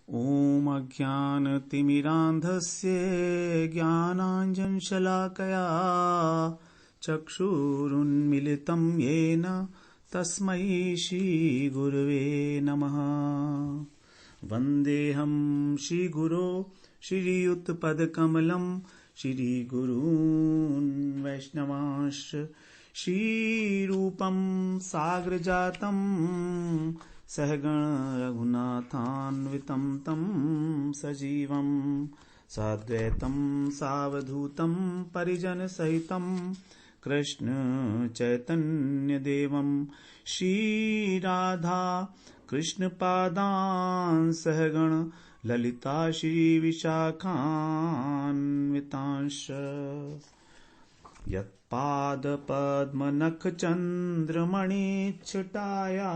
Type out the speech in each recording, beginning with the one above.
ॐ अज्ञानतिमिरान्धस्य ज्ञानाञ्जनशलाकया चक्षुरुन्मिलितं येन तस्मै श्रीगुरवे नमः। वन्देऽहं श्रीगुरो श्रीयुतपदकमलं श्रीगुरून् वैष्णवांश्च श्रीरूपं साग्रजातं सहगण रघुनाथान्वितं तं सजीवं साद्वैतं सावधूतं परिजनसहितं कृष्ण चैतन्यदेवं श्रीराधा कृष्णपादान् सहगण ललिता श्रीविशाखान्वितांश्च यत्पादपद्मनखचन्द्रमणिच्छटाया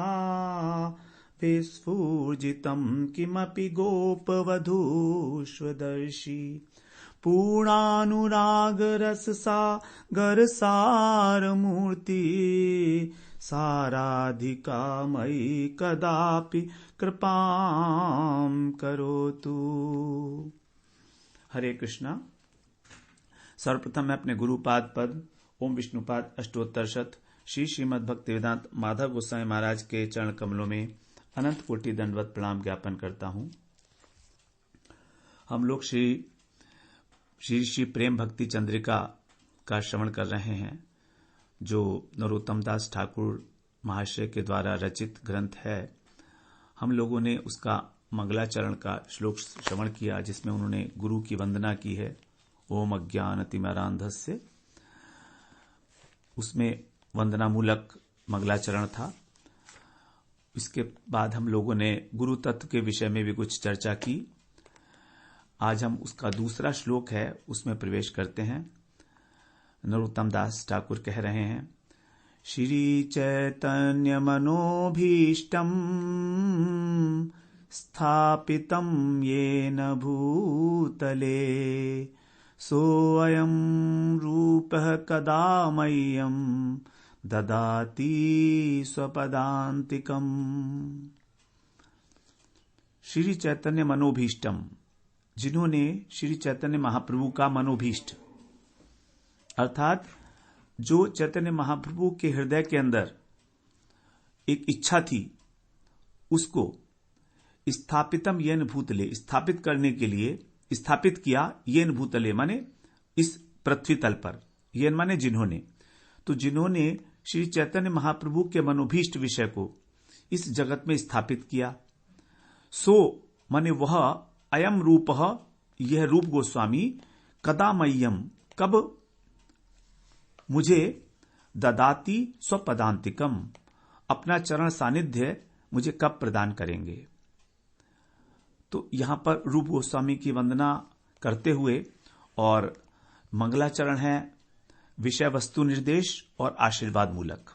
विस्फूर्जितं किमपि गोपवधूष्वदर्शी पूर्णानुरागरससागरसारमूर्ति साराधिका मयि कदापि कृपां करोतु। हरे कृष्णा। सर्वप्रथम मैं अपने गुरुपाद पद ओम विष्णुपाद अष्टोत्तर शत श्री श्रीमद् भक्तिवेदांत माधव गोस्वामी महाराज के चरण कमलों में अनंत कोटि दंडवत प्रणाम ज्ञापन करता हूं। हम लोग श्री प्रेम भक्ति चंद्रिका का श्रवण कर रहे हैं, जो नरोत्तम दास ठाकुर महाशय के द्वारा रचित ग्रंथ है। हम लोगों ने उसका मंगलाचरण का श्लोक श्रवण किया, जिसमें उन्होंने गुरु की वंदना की है। ओम अज्ञानतिमिरान्धस्य, उसमें वंदना मूलक मंगलाचरण था। इसके बाद हम लोगों ने गुरु तत्व के विषय में भी कुछ चर्चा की। आज हम उसका दूसरा श्लोक है, उसमें प्रवेश करते हैं। नरोत्तम दास ठाकुर कह रहे हैं, श्री चैतन्य मनोभीष्टम स्थापितं येन भूतले सोऽयं रूपः कदा मह्यं ददाति स्वपदान्तिकम्। श्री चैतन्य मनोभीष्टम, जिन्होंने श्री चैतन्य महाप्रभु का मनोभीष्ट अर्थात जो चैतन्य महाप्रभु के हृदय के अंदर एक इच्छा थी, उसको स्थापितम येन भूतले, स्थापित करने के लिए स्थापित किया। येन भूतले माने इस पृथ्वी तल पर, येन माने जिन्होंने, तो जिन्होंने श्री चैतन्य महाप्रभु के मनोभीष्ट विषय को इस जगत में स्थापित किया। सो माने वह, अयम रूपः, यह रूप गोस्वामी, कदा मह्यम, कब मुझे, ददाति स्वपदांतिकम, अपना चरण सानिध्य मुझे कब प्रदान करेंगे। तो यहां पर रूप गोस्वामी की वंदना करते हुए और मंगलाचरण है विषय वस्तु निर्देश और आशीर्वाद मूलक।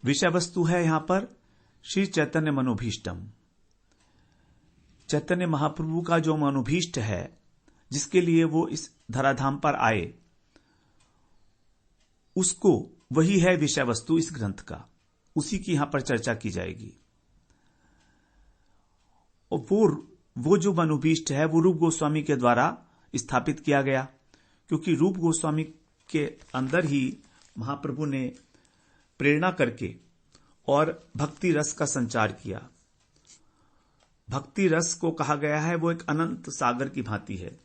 विषय वस्तु है यहां पर श्री चैतन्य मनोभीष्टम, चैतन्य महाप्रभु का जो मनोभीष्ट है, जिसके लिए वो इस धराधाम पर आए, उसको, वही है विषय वस्तु इस ग्रंथ का। उसी की यहां पर चर्चा की जाएगी। और वो जो मनोभीष्ट है वो रूप गोस्वामी के द्वारा स्थापित किया गया, क्योंकि रूप गोस्वामी के अंदर ही महाप्रभु ने प्रेरणा करके और भक्ति रस का संचार किया। भक्ति रस को कहा गया है वो एक अनंत सागर की भांति है,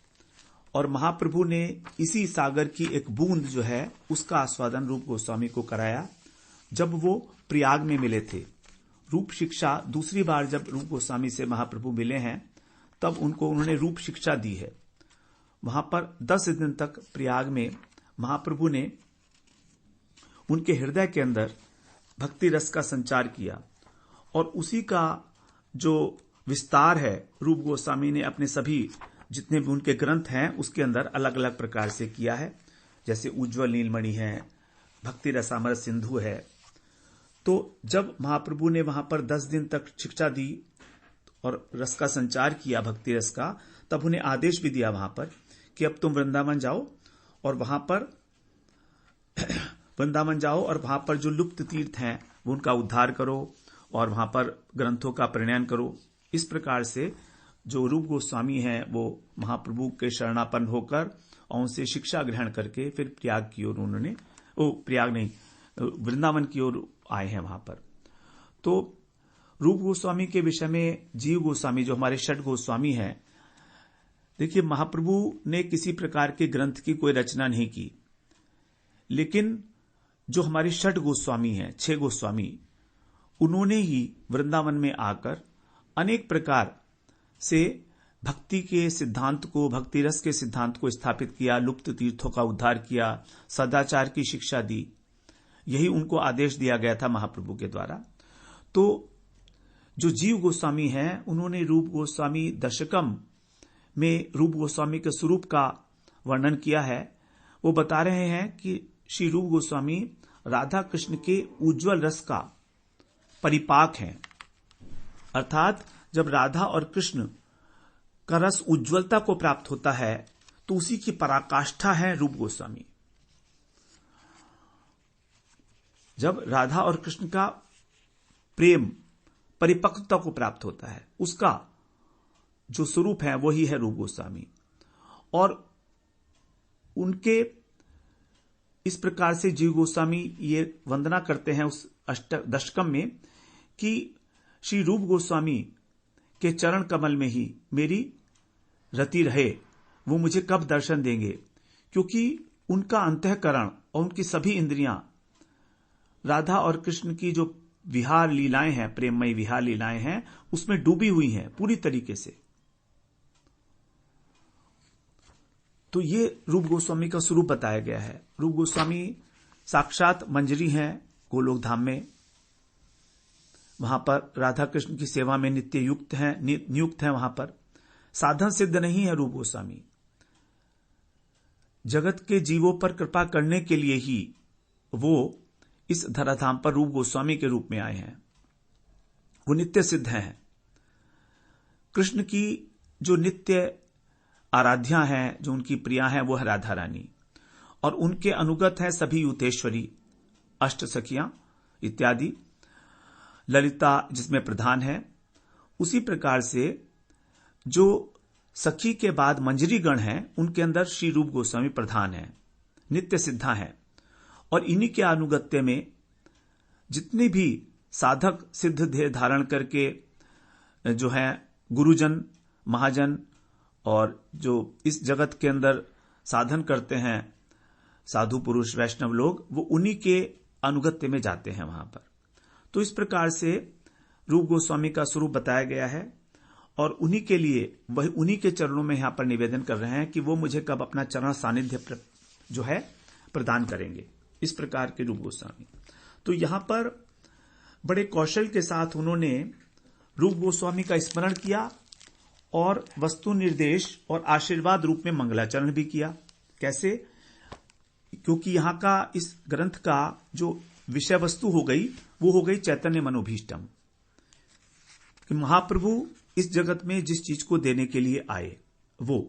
और महाप्रभु ने इसी सागर की एक बूंद जो है उसका आस्वादन रूप गोस्वामी को कराया जब वो प्रयाग में मिले थे। रूप शिक्षा दूसरी बार जब रूप गोस्वामी से महाप्रभु मिले हैं, तब उन्होंने रूप शिक्षा दी है। वहां पर 10 दिन तक प्रयाग में महाप्रभु ने उनके हृदय के अंदर भक्ति रस का संचार किया, और उसी का जो विस्तार है रूप गोस्वामी ने अपने सभी जितने भी उनके ग्रंथ हैं उसके अंदर अलग अलग प्रकार से किया है। जैसे उज्ज्वल नीलमणि है, भक्ति रसामृत सिंधु है। तो जब महाप्रभु ने वहां पर 10 दिन तक शिक्षा दी और रस का संचार किया, भक्ति रस का, तब उन्हें आदेश भी दिया वहां पर कि अब तुम वृंदावन जाओ और वहां पर जो लुप्त तीर्थ हैं वो उनका उद्धार करो और वहां पर ग्रंथों का प्रणयन करो। इस प्रकार से जो रूप गोस्वामी हैं वो महाप्रभु के शरणापन्न होकर और उनसे शिक्षा ग्रहण करके फिर प्रयाग की ओर उन्होंने प्रयाग नहीं वृंदावन की ओर आए हैं वहां पर। तो रूप गोस्वामी के विषय में जीव गोस्वामी जो हमारे षट गोस्वामी हैं, देखिए महाप्रभु ने किसी प्रकार के ग्रंथ की कोई रचना नहीं की, लेकिन जो हमारे षट गोस्वामी हैं, 6 गोस्वामी, उन्होंने ही वृंदावन में आकर अनेक प्रकार से भक्ति के सिद्धांत को, भक्ति रस के सिद्धांत को स्थापित किया, लुप्त तीर्थों का उद्धार किया, सदाचार की शिक्षा दी। यही उनको आदेश दिया गया था महाप्रभु के द्वारा। तो जो जीव गोस्वामी हैं, उन्होंने रूप गोस्वामी दशकम में रूप गोस्वामी के स्वरूप का वर्णन किया है। वो बता रहे हैं कि श्री रूप गोस्वामी राधा कृष्ण के उज्जवल रस का परिपाक हैं, अर्थात जब राधा और कृष्ण का रस उज्ज्वलता को प्राप्त होता है तो उसी की पराकाष्ठा है रूप गोस्वामी। जब राधा और कृष्ण का प्रेम परिपक्वता को प्राप्त होता है, उसका जो स्वरूप है वही है रूप गोस्वामी। और उनके इस प्रकार से जीव गोस्वामी ये वंदना करते हैं उस दशकम में कि श्री रूप गोस्वामी के चरण कमल में ही मेरी रति रहे, वो मुझे कब दर्शन देंगे, क्योंकि उनका अंतःकरण और उनकी सभी इंद्रियां राधा और कृष्ण की जो विहार लीलाएं हैं, प्रेममयी विहार लीलाएं हैं, उसमें डूबी हुई हैं पूरी तरीके से। तो ये रूप गोस्वामी का स्वरूप बताया गया है। रूप गोस्वामी साक्षात मंजरी हैं गोलोक धाम में, वहां पर राधा कृष्ण की सेवा में नित्य नियुक्त हैं। वहां पर साधन सिद्ध नहीं है रूप गोस्वामी, जगत के जीवों पर कृपा करने के लिए ही वो इस धराधाम पर रूप गोस्वामी के रूप में आए हैं। वो नित्य सिद्ध हैं। कृष्ण की जो नित्य आराध्या हैं, जो उनकी प्रिया हैं, वो है राधा रानी, और उनके अनुगत हैं सभी युतेश्वरी, अष्ट सखियां इत्यादि, ललिता जिसमें प्रधान है। उसी प्रकार से जो सखी के बाद मंजरी गण हैं, उनके अंदर श्री रूप गोस्वामी प्रधान हैं, नित्य सिद्धा हैं। और इन्हीं के अनुगत्य में जितने भी साधक सिद्ध ध्येय धारण करके जो है गुरुजन, महाजन और जो इस जगत के अंदर साधन करते हैं साधु पुरुष वैष्णव लोग, वो उन्हीं के अनुगत्य में जाते हैं वहां पर। तो इस प्रकार से रूप गोस्वामी का स्वरूप बताया गया है और उन्हीं के लिए, वही उन्हीं के चरणों में यहां पर निवेदन कर रहे हैं कि वो मुझे कब अपना चरण सानिध्य जो है प्रदान करेंगे। इस प्रकार के रूप गोस्वामी। तो यहां पर बड़े कौशल के साथ उन्होंने रूप गोस्वामी का स्मरण किया और वस्तु निर्देश और आशीर्वाद रूप में मंगलाचरण भी किया। कैसे? क्योंकि यहां का इस ग्रंथ का जो विषय वस्तु हो गई, वो हो गई चैतन्य मनोभीष्टम, कि महाप्रभु इस जगत में जिस चीज को देने के लिए आए वो,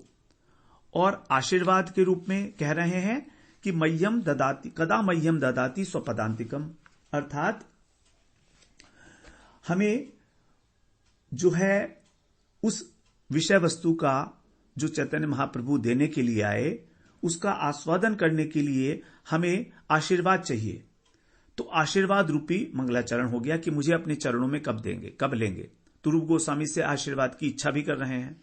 और आशीर्वाद के रूप में कह रहे हैं कि मह्यम ददाति, कदा मह्यम ददाति स्वपदांतिकम, अर्थात हमें जो है उस विषय वस्तु का जो चैतन्य महाप्रभु देने के लिए आए, उसका आस्वादन करने के लिए हमें आशीर्वाद चाहिए। तो आशीर्वाद रूपी मंगलाचरण हो गया कि मुझे अपने चरणों में कब देंगे, कब लेंगे। तो रूप गोस्वामी से आशीर्वाद की इच्छा भी कर रहे हैं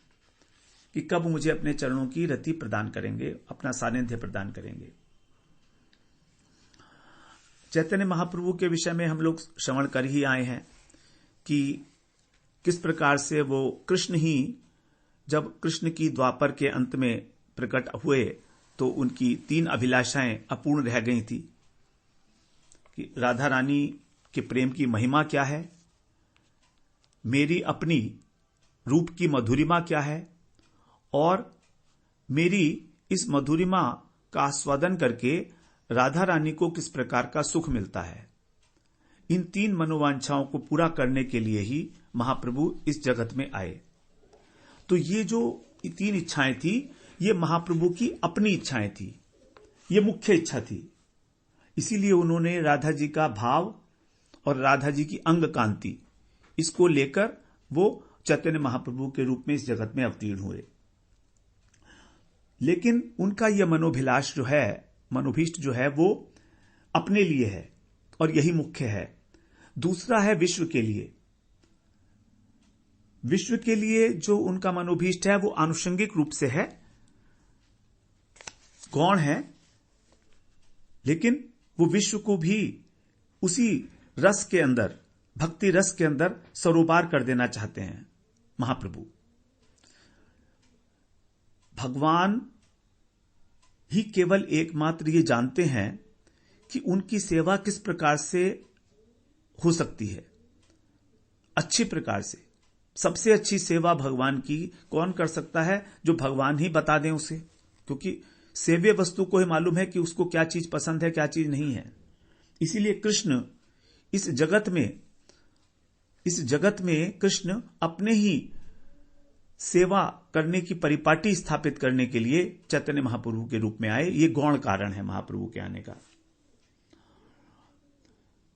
कि कब मुझे अपने चरणों की रति प्रदान करेंगे, अपना सानिध्य प्रदान करेंगे। चैतन्य महाप्रभु के विषय में हम लोग श्रवण कर ही आए हैं कि किस प्रकार से वो कृष्ण ही, जब कृष्ण की द्वापर के अंत में प्रकट हुए तो उनकी 3 अभिलाषाएं अपूर्ण रह गई थी कि राधा रानी के प्रेम की महिमा क्या है, मेरी अपनी रूप की मधुरिमा क्या है, और मेरी इस मधुरिमा का आस्वादन करके राधा रानी को किस प्रकार का सुख मिलता है। इन 3 मनोवांछाओं को पूरा करने के लिए ही महाप्रभु इस जगत में आए। तो ये जो 3 इच्छाएं थी, ये महाप्रभु की अपनी इच्छाएं थी, ये मुख्य इच्छा थी। इसीलिए उन्होंने राधा जी का भाव और राधा जी की अंग कांति, इसको लेकर वो चैतन्य महाप्रभु के रूप में इस जगत में अवतीर्ण हुए। लेकिन उनका यह मनोभिलाष जो है, मनोभीष्ट जो है, वो अपने लिए है और यही मुख्य है। दूसरा है विश्व के लिए। विश्व के लिए जो उनका मनोभीष्ट है वो आनुषंगिक रूप से है, गौण है, लेकिन वो विश्व को भी उसी रस के अंदर, भक्ति रस के अंदर सरोबार कर देना चाहते हैं महाप्रभु। भगवान ही केवल एकमात्र ये जानते हैं कि उनकी सेवा किस प्रकार से हो सकती है, अच्छी प्रकार से। सबसे अच्छी सेवा भगवान की कौन कर सकता है? जो भगवान ही बता दें उसे, क्योंकि सेव्य वस्तु को ही मालूम है कि उसको क्या चीज पसंद है, क्या चीज नहीं है। इसीलिए कृष्ण इस जगत में कृष्ण अपने ही सेवा करने की परिपाटी स्थापित करने के लिए चैतन्य महाप्रभु के रूप में आए। ये गौण कारण है महाप्रभु के आने का।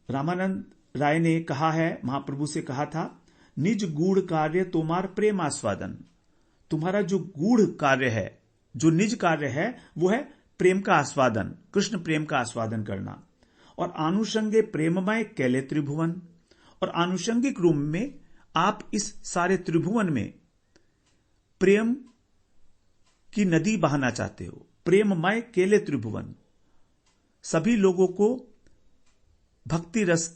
रामानंद राय ने कहा है, महाप्रभु से कहा था, निज गूढ़ कार्य तुम्हार प्रेम आस्वादन। तुम्हारा जो गूढ़ कार्य है, जो निज कार्य है, वो है प्रेम का आस्वादन, कृष्ण प्रेम का आस्वादन करना। और आनुषंगे प्रेममय कैले त्रिभुवन, और आनुषंगिक रूप में आप इस सारे त्रिभुवन में प्रेम की नदी बहाना चाहते हो। प्रेममय केले त्रिभुवन, सभी लोगों को भक्ति रस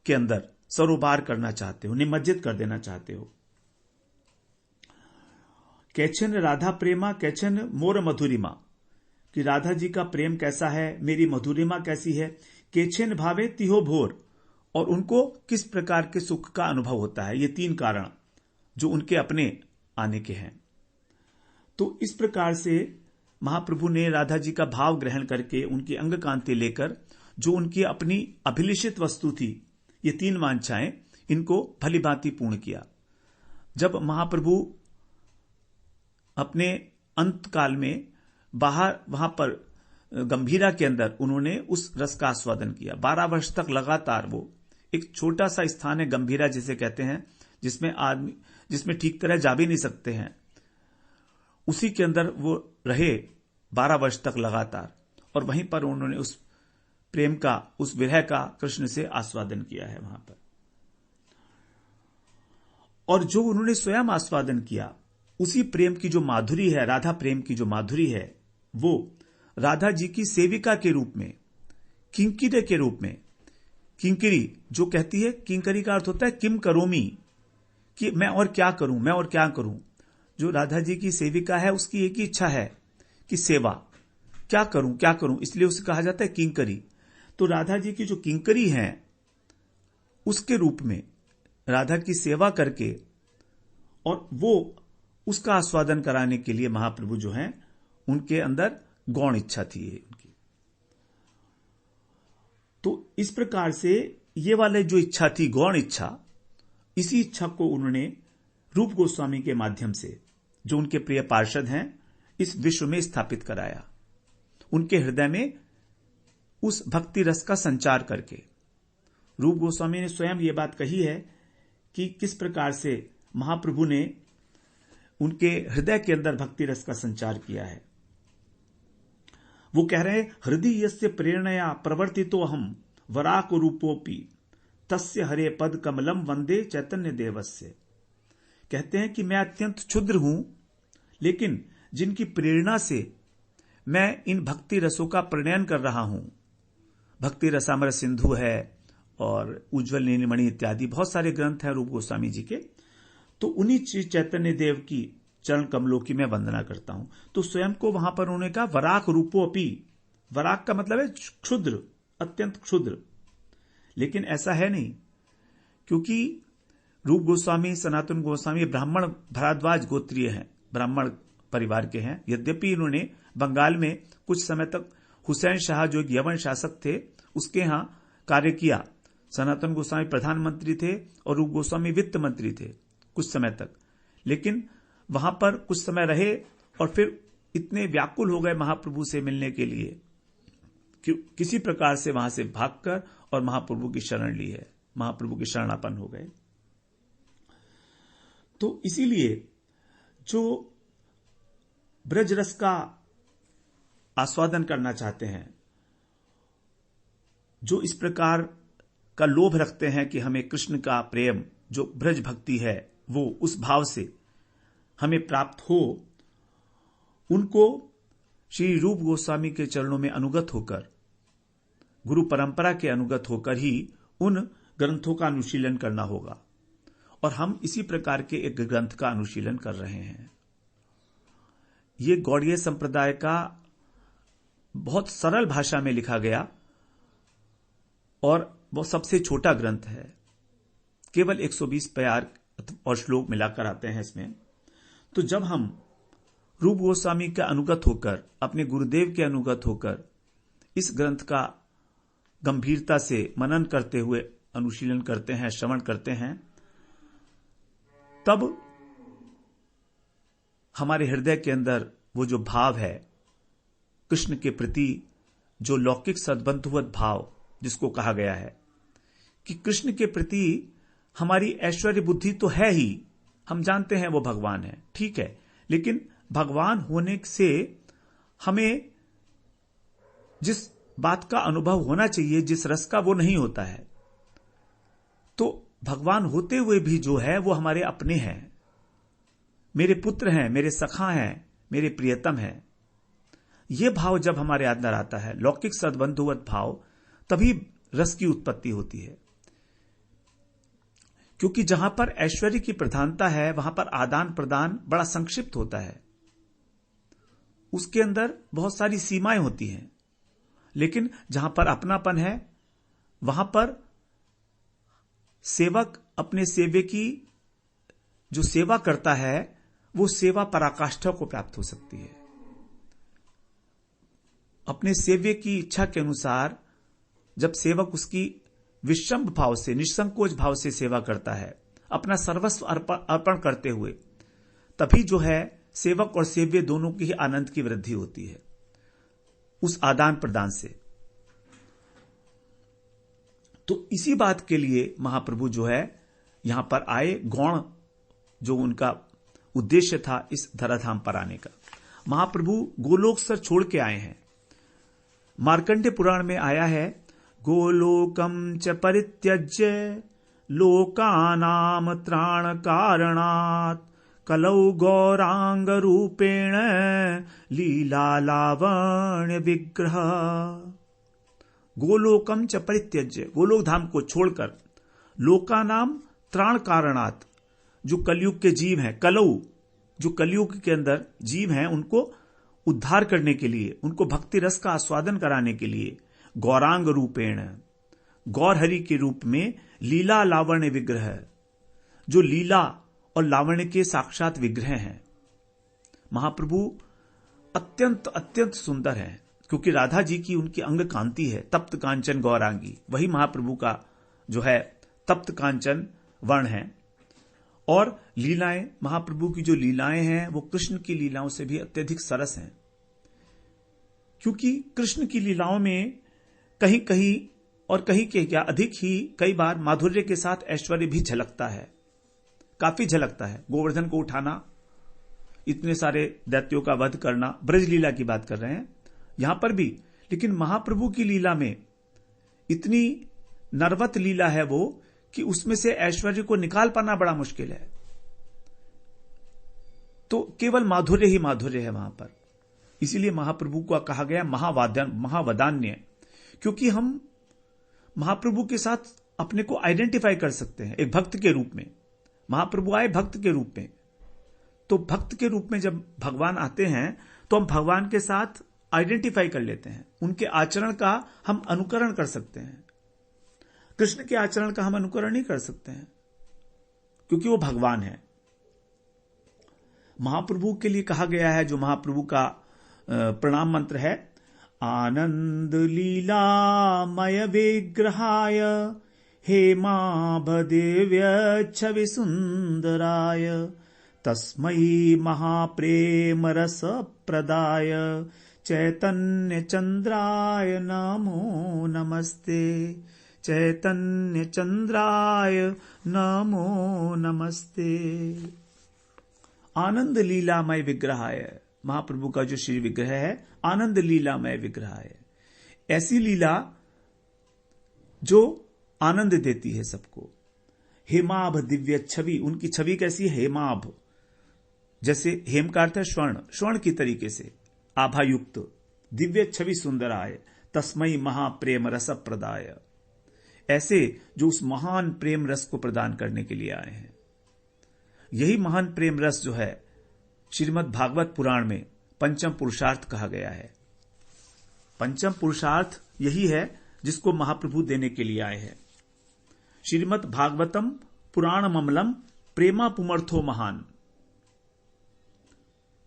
के अंदर सरोबार करना चाहते हो, निमज्जित कर देना चाहते हो। कैचन राधा प्रेमा कैचन मोर मधुरिमा, कि राधा जी का प्रेम कैसा है, मेरी मधुरिमा कैसी है। केचन भावे तिहो भोर, और उनको किस प्रकार के सुख का अनुभव होता है। ये तीन कारण जो उनके अपने आने के हैं। तो इस प्रकार से महाप्रभु ने राधा जी का भाव ग्रहण करके, उनकी अंग कांति लेकर, जो उनकी अपनी अभिलिषित वस्तु थी, ये तीन वांछाएं, इनको भली भांति पूर्ण किया। जब महाप्रभु अपने अंत काल में बाहर वहां पर गंभीरा के अंदर उन्होंने उस रस का आस्वादन किया। 12 वर्ष तक लगातार वो एक छोटा सा स्थान है गंभीरा जिसे कहते हैं, जिसमें ठीक तरह जा भी नहीं सकते हैं, उसी के अंदर वो रहे 12 वर्ष तक लगातार। और वहीं पर उन्होंने उस प्रेम का, उस विरह का कृष्ण से आस्वादन किया है वहां पर। और जो उन्होंने स्वयं आस्वादन किया, उसी प्रेम की जो माधुरी है, राधा प्रेम की जो माधुरी है, वो राधा जी की सेविका के रूप में, किंकिरे के रूप में, किंकरी जो कहती है, किंकरी का अर्थ होता है किम करोमी, कि मैं और क्या करूं, मैं और क्या करूं। जो राधा जी की सेविका है, उसकी एक ही इच्छा है कि सेवा, क्या करूं क्या करूं, इसलिए उसे कहा जाता है किंकरी। तो राधा जी की जो किंकरी हैं, उसके रूप में राधा की सेवा करके, और वो उसका आस्वादन कराने के लिए महाप्रभु जो हैं, उनके अंदर गौण इच्छा थी उनकी। तो इस प्रकार से ये वाले जो इच्छा थी, गौण इच्छा, इसी इच्छा को उन्होंने रूप गोस्वामी के माध्यम से, जो उनके प्रिय पार्षद हैं, इस विश्व में स्थापित कराया, उनके हृदय में उस भक्ति रस का संचार करके। रूप गोस्वामी ने स्वयं ये बात कही है कि किस प्रकार से महाप्रभु ने उनके हृदय के अंदर भक्ति रस का संचार किया है। वो कह रहे हैं, हृदय यस्य प्रेरणया प्रवर्तितो अहम वराक रूपोपि तस्य हरे पद कमलम वंदे चैतन्य देवस्य। कहते हैं कि मैं अत्यंत क्षुद्र हूं, लेकिन जिनकी प्रेरणा से मैं इन भक्ति रसों का प्रणयन कर रहा हूं, भक्ति रसामृत सिंधु है और उज्ज्वल नीलमणि इत्यादि बहुत सारे ग्रंथ हैं रूप गोस्वामी जी के, तो उन्हीं चैतन्य देव की चरण कमलों की मैं वंदना करता हूं। तो स्वयं को वहां पर उन्होंने कहा वराक रूपो अपी, वराक का मतलब है क्षुद्र, अत्यंत क्षुद्र, लेकिन ऐसा है नहीं, क्योंकि रूप गोस्वामी, सनातन गोस्वामी ब्राह्मण भारद्वाज गोत्रीय हैं, ब्राह्मण परिवार के हैं। यद्यपि इन्होंने बंगाल में कुछ समय तक हुसैन शाह जो एक यवन शासक थे, उसके यहां कार्य किया। सनातन गोस्वामी प्रधानमंत्री थे और रूप गोस्वामी वित्त मंत्री थे कुछ समय तक, लेकिन वहां पर कुछ समय रहे और फिर इतने व्याकुल हो गए महाप्रभु से मिलने के लिए कि किसी प्रकार से वहां से भागकर और महाप्रभु की शरण ली है, महाप्रभु की शरणापन्न हो गए। तो इसीलिए जो ब्रज रस का आस्वादन करना चाहते हैं, जो इस प्रकार का लोभ रखते हैं कि हमें कृष्ण का प्रेम जो ब्रज भक्ति है वो उस भाव से हमें प्राप्त हो, उनको श्री रूप गोस्वामी के चरणों में अनुगत होकर, गुरु परंपरा के अनुगत होकर ही उन ग्रंथों का अनुशीलन करना होगा। और हम इसी प्रकार के एक ग्रंथ का अनुशीलन कर रहे हैं। ये गौड़ीय संप्रदाय का बहुत सरल भाषा में लिखा गया और वो सबसे छोटा ग्रंथ है। केवल 120 प्यार और श्लोक मिलाकर आते हैं इसमें। तो जब हम रूप गोस्वामी का अनुगत होकर, अपने गुरुदेव के अनुगत होकर इस ग्रंथ का गंभीरता से मनन करते हुए अनुशीलन करते हैं, श्रवण करते हैं, तब हमारे हृदय के अंदर वो जो भाव है कृष्ण के प्रति, जो लौकिक सद्बंधुवत भाव जिसको कहा गया है कि कृष्ण के प्रति हमारी ऐश्वर्य बुद्धि तो है ही, हम जानते हैं वो भगवान है, ठीक है, लेकिन भगवान होने से हमें जिस बात का अनुभव होना चाहिए, जिस रस का, वो नहीं होता है। तो भगवान होते हुए भी जो है वो हमारे अपने हैं, मेरे पुत्र हैं, मेरे सखा हैं, मेरे प्रियतम हैं। ये भाव जब हमारे अंदर आता है, लौकिक सद्बंधुवत भाव, तभी रस की उत्पत्ति होती है। क्योंकि जहां पर ऐश्वर्य की प्रधानता है वहां पर आदान प्रदान बड़ा संक्षिप्त होता है, उसके अंदर बहुत सारी सीमाएं होती हैं। लेकिन जहां पर अपनापन है वहां पर सेवक अपने सेवे की जो सेवा करता है वो सेवा पराकाष्ठा को प्राप्त हो सकती है। अपने सेव्य की इच्छा के अनुसार जब सेवक उसकी विषम भाव से, निसंकोच भाव से सेवा करता है, अपना सर्वस्व अर्पण करते हुए, तभी जो है सेवक और सेव्य दोनों की ही आनंद की वृद्धि होती है उस आदान प्रदान से। तो इसी बात के लिए महाप्रभु जो है यहां पर आए, गौण जो उनका उद्देश्य था इस धराधाम पर आने का। महाप्रभु गोलोक सर छोड़ के आए हैं। मार्कंडेय पुराण में आया है, गोलोकम च परित्यज्य लोकानाम त्राण कारणात् कलौ गौरांग रूपेण लीला लावण्य विग्रह। गोलोकम च परित्यज्य, गोलोक धाम को छोड़कर, लोकानाम त्राण कारणात्, जो कलयुग के जीव हैं, कलौ जो कलयुग के अंदर जीव हैं, उनको उद्धार करने के लिए, उनको भक्ति रस का आस्वादन कराने के लिए, गौरांग रूपेण, गौर हरि के रूप में, लीला लावण्य विग्रह, जो लीला और लावण्य के साक्षात विग्रह हैं। महाप्रभु अत्यंत अत्यंत सुंदर हैं, क्योंकि राधा जी की उनकी अंग कांति है, तप्त कांचन गौरांगी, वही महाप्रभु का जो है तप्त कांचन वर्ण है। और लीलाएं, महाप्रभु की जो लीलाएं हैं वो कृष्ण की लीलाओं से भी अत्यधिक सरस हैं, क्योंकि कृष्ण की लीलाओं में कहीं कहीं और कहीं के क्या अधिक ही कई बार माधुर्य के साथ ऐश्वर्य भी झलकता है, काफी झलकता है। गोवर्धन को उठाना, इतने सारे दैत्यों का वध करना, ब्रज लीला की बात कर रहे हैं यहां पर भी। लेकिन महाप्रभु की लीला में इतनी नरवत लीला है वो कि उसमें से ऐश्वर्य को निकाल पाना बड़ा मुश्किल है। तो केवल माधुर्य ही माधुर्य है वहां पर। इसीलिए महाप्रभु को कहा गया महावदान्य, क्योंकि हम महाप्रभु के साथ अपने को आइडेंटिफाई कर सकते हैं एक भक्त के रूप में। महाप्रभु आए भक्त के रूप में, तो भक्त के रूप में जब भगवान आते हैं तो हम भगवान के साथ आइडेंटिफाई कर लेते हैं, उनके आचरण का हम अनुकरण कर सकते हैं। कृष्ण के आचरण का हम अनुकरण नहीं कर सकते हैं क्योंकि वो भगवान है। महाप्रभु के लिए कहा गया है, जो महाप्रभु का प्रणाम मंत्र है, आनंद लीलामय विग्रहाय हेमाभदेव्य छवि सुंदराय तस्मै महाप्रेम रस प्रदाय चैतन्य चंद्राय नमो नमस्ते, चैतन्य चंद्राय नमो नमस्ते। आनंद लीलामय विग्रहाय, महाप्रभु का जो श्री विग्रह है आनंद लीलामय विग्रह है। ऐसी लीला जो आनंद देती है सबको। हेमाभ दिव्य छवि, उनकी छवि कैसी है? हेमाभ, जैसे हेम का अर्थ है स्वर्ण, स्वर्ण की तरीके से आभायुक्त, दिव्य छवि सुंदर आय, तस्मई महाप्रेम रस प्रदाय, ऐसे जो उस महान प्रेम रस को प्रदान करने के लिए आए हैं। यही महान प्रेम रस जो है श्रीमद् भागवत पुराण में पंचम पुरुषार्थ कहा गया है। पंचम पुरुषार्थ यही है जिसको महाप्रभु देने के लिए आए हैं। श्रीमद् भागवतम पुराण ममलम प्रेमा पुमर्थो महान,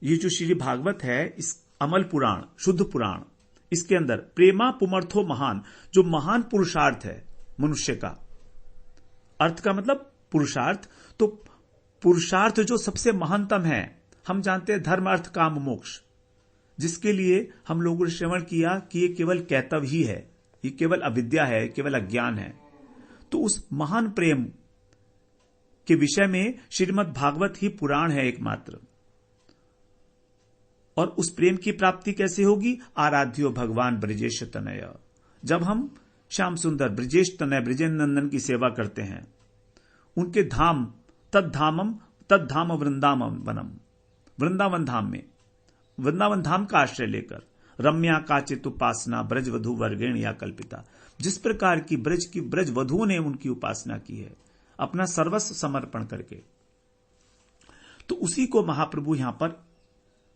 ये जो श्री भागवत है इस अमल पुराण, शुद्ध पुराण, इसके अंदर प्रेमा पुमर्थो महान, जो महान पुरुषार्थ है मनुष्य का, अर्थ का मतलब पुरुषार्थ, तो पुरुषार्थ जो सबसे महानतम है, हम जानते हैं धर्म अर्थ काम मोक्ष, जिसके लिए हम लोगों ने श्रवण किया कि ये केवल कैतव ही है, ये केवल अविद्या है, केवल अज्ञान है। तो उस महान प्रेम के विषय में श्रीमद् भागवत ही पुराण है एकमात्र। और उस प्रेम की प्राप्ति कैसे होगी? आराध्यो भगवान ब्रजेश तनय, जब हम श्याम सुंदर ब्रजेश तनय ब्रजेंद्र नंदन की सेवा करते हैं, उनके धाम तद्धाम वृंदावन वनम, वृंदावन धाम में, वृंदावन धाम का आश्रय लेकर, रम्या काचित उपासना ब्रज वधु वर्गेण या कल्पिता, जिस प्रकार की ब्रज वधुओं ने उनकी उपासना की है अपना सर्वस्व समर्पण करके, तो उसी को महाप्रभु यहां पर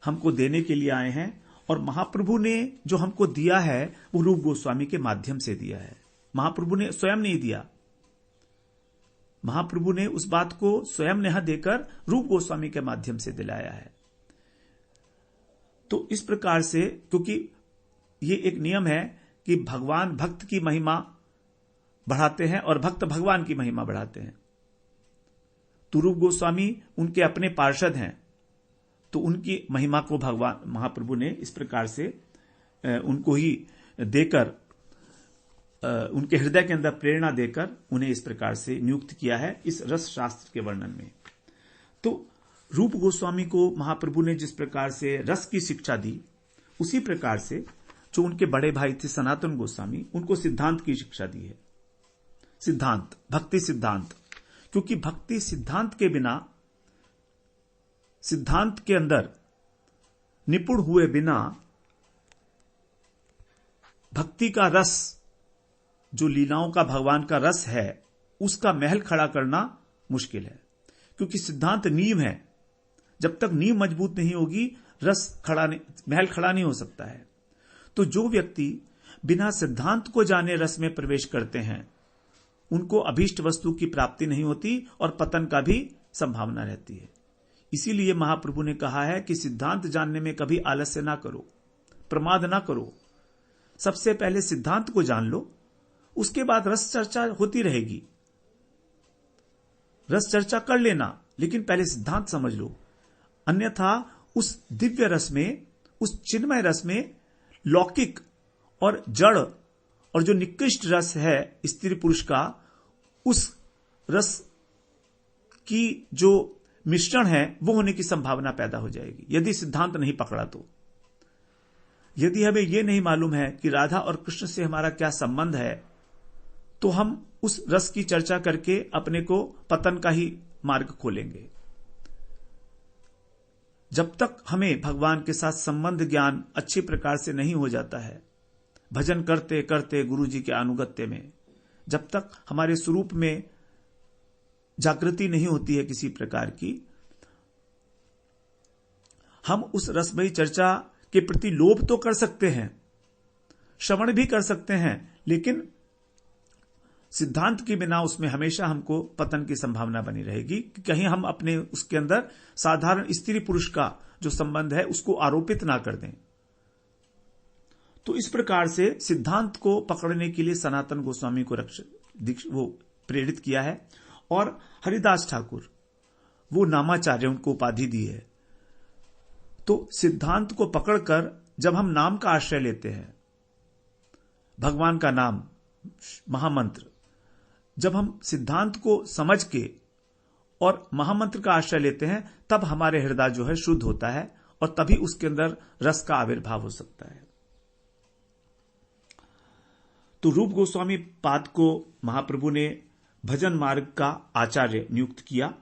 हमको देने के लिए आए हैं। और महाप्रभु ने जो हमको दिया है वो रूप गोस्वामी के माध्यम से दिया है। महाप्रभु ने स्वयं नहीं दिया, महाप्रभु ने उस बात को स्वयं नेहा देकर रूप गोस्वामी के माध्यम से दिलाया है। तो इस प्रकार से, क्योंकि ये एक नियम है कि भगवान भक्त की महिमा बढ़ाते हैं और भक्त भगवान की महिमा बढ़ाते हैं। तो रूप गोस्वामी उनके अपने पार्षद हैं, तो उनकी महिमा को भगवान महाप्रभु ने इस प्रकार से उनको ही देकर, उनके हृदय के अंदर प्रेरणा देकर उन्हें इस प्रकार से नियुक्त किया है इस रस शास्त्र के वर्णन में। तो रूप गोस्वामी को महाप्रभु ने जिस प्रकार से रस की शिक्षा दी, उसी प्रकार से जो उनके बड़े भाई थे सनातन गोस्वामी, उनको सिद्धांत की शिक्षा दी है। सिद्धांत, भक्ति सिद्धांत, क्योंकि भक्ति सिद्धांत के बिना, सिद्धांत के अंदर निपुण हुए बिना भक्ति का रस, जो लीलाओं का भगवान का रस है, उसका महल खड़ा करना मुश्किल है। क्योंकि सिद्धांत नींव है, जब तक नींव मजबूत नहीं होगी महल खड़ा नहीं हो सकता है। तो जो व्यक्ति बिना सिद्धांत को जाने रस में प्रवेश करते हैं, उनको अभीष्ट वस्तु की प्राप्ति नहीं होती और पतन का भी संभावना रहती है। इसीलिए महाप्रभु ने कहा है कि सिद्धांत जानने में कभी आलस्य ना करो, प्रमाद ना करो। सबसे पहले सिद्धांत को जान लो, उसके बाद रस चर्चा होती रहेगी। रस चर्चा कर लेना, लेकिन पहले सिद्धांत समझ लो, अन्यथा उस दिव्य रस में, उस चिन्मय रस में लौकिक और जड़ और जो निकृष्ट रस है स्त्री पुरुष का, उस रस की जो मिश्रण है वो होने की संभावना पैदा हो जाएगी यदि सिद्धांत नहीं पकड़ा तो। यदि हमें यह नहीं मालूम है कि राधा और कृष्ण से हमारा क्या संबंध है, तो हम उस रस की चर्चा करके अपने को पतन का ही मार्ग खोलेंगे। जब तक हमें भगवान के साथ संबंध ज्ञान अच्छी प्रकार से नहीं हो जाता है, भजन करते करते गुरु जी के अनुगत्य में, जब तक हमारे स्वरूप में जागृति नहीं होती है किसी प्रकार की, हम उस रसमयी चर्चा के प्रति लोभ तो कर सकते हैं, श्रवण भी कर सकते हैं, लेकिन सिद्धांत के बिना उसमें हमेशा हमको पतन की संभावना बनी रहेगी कि कहीं हम अपने उसके अंदर साधारण स्त्री पुरुष का जो संबंध है उसको आरोपित ना कर दें। तो इस प्रकार से सिद्धांत को पकड़ने के लिए सनातन गोस्वामी को वो प्रेरित किया है। और हरिदास ठाकुर वो नामाचार्य, उनको उपाधि दी है। तो सिद्धांत को पकड़कर जब हम नाम का आश्रय लेते हैं, भगवान का नाम, महामंत्र, जब हम सिद्धांत को समझ के और महामंत्र का आश्रय लेते हैं, तब हमारे हृदय जो है शुद्ध होता है और तभी उसके अंदर रस का आविर्भाव हो सकता है। तो रूप गोस्वामी पाद को महाप्रभु ने भजन मार्ग का आचार्य नियुक्त किया।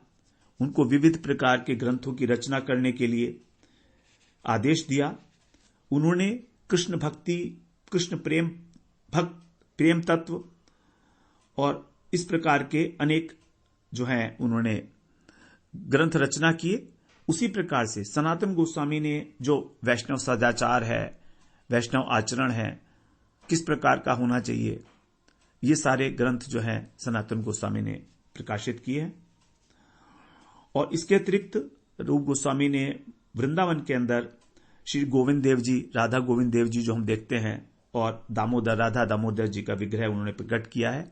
उनको विविध प्रकार के ग्रंथों की रचना करने के लिए आदेश दिया। उन्होंने कृष्ण भक्ति, कृष्ण प्रेम तत्व और इस प्रकार के अनेक जो हैं उन्होंने ग्रंथ रचना किए। उसी प्रकार से सनातन गोस्वामी ने जो वैष्णव सदाचार है, वैष्णव आचरण है, किस प्रकार का होना चाहिए, ये सारे ग्रंथ जो हैं सनातन गोस्वामी ने प्रकाशित किए हैं। और इसके अतिरिक्त रूप गोस्वामी ने वृंदावन के अंदर श्री गोविंद देव जी, राधा गोविंद देव जी जो हम देखते हैं, और दामोदर, राधा दामोदर जी का विग्रह उन्होंने प्रकट किया है,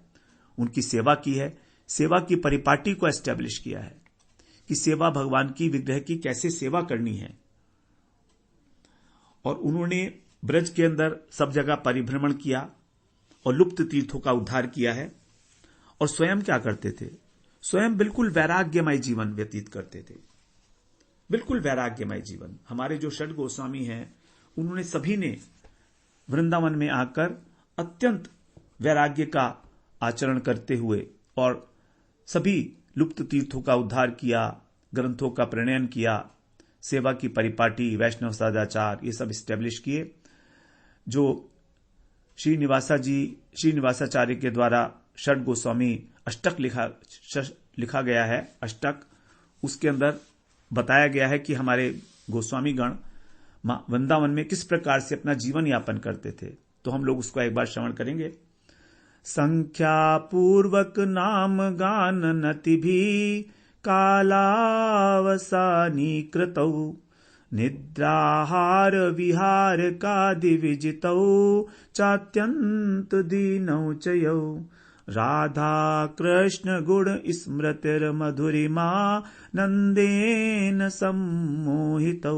उनकी सेवा की है। सेवा की परिपाटी को एस्टैब्लिश किया है कि सेवा भगवान की विग्रह की कैसे सेवा करनी है। और उन्होंने ब्रज के अंदर सब जगह परिभ्रमण किया और लुप्त तीर्थों का उद्धार किया है। और स्वयं क्या करते थे? स्वयं बिल्कुल वैराग्यमय जीवन व्यतीत करते थे, बिल्कुल वैराग्यमय जीवन। हमारे जो षड गोस्वामी हैं, उन्होंने सभी ने वृंदावन में आकर अत्यंत वैराग्य का आचरण करते हुए और सभी लुप्त तीर्थों का उद्धार किया, ग्रंथों का प्रणयन किया, सेवा की परिपाटी, वैष्णव सदाचार, ये सब स्टैब्लिश किए। जो श्रीनिवासाचार्य के द्वारा षड गोस्वामी अष्टक लिखा गया है, अष्टक, उसके अंदर बताया गया है कि हमारे गोस्वामी गण वृंदावन में किस प्रकार से अपना जीवन यापन करते थे। तो हम लोग उसको एक बार श्रवण करेंगे। संख्या पूर्वक नाम गान नति भी कालावसानी कृतौ, निद्राहार विहार कादि विजितौ, चात्यंत दीनौ चयौ, राधा कृष्ण गुण स्मृतिर मधुरिमा, नंदेन सम्मोहितौ,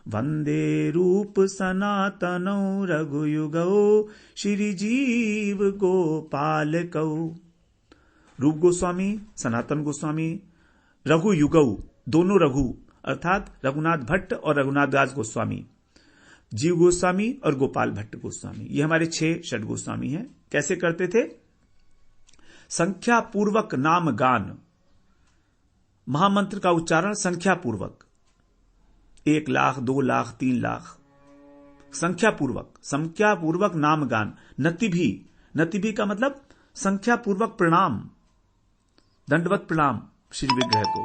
वंदे रूप सनातनौ रघुयुगौ, श्री जीव गोपालकौ। रूप गोस्वामी, सनातन गोस्वामी, रघुयुगौ, दोनों रघु अर्थात रघुनाथ भट्ट और रघुनाथ दास गोस्वामी, जीव गोस्वामी और गोपाल भट्ट गोस्वामी, ये हमारे 6 षड गोस्वामी हैं। कैसे करते थे? संख्या पूर्वक नाम गान, महामंत्र का उच्चारण संख्या पूर्वक, 1 लाख, 2 लाख, 3 लाख, संख्या पूर्वक नाम गान। नति भी का मतलब संख्या पूर्वक प्रणाम, दंडवत प्रणाम श्री विग्रह को।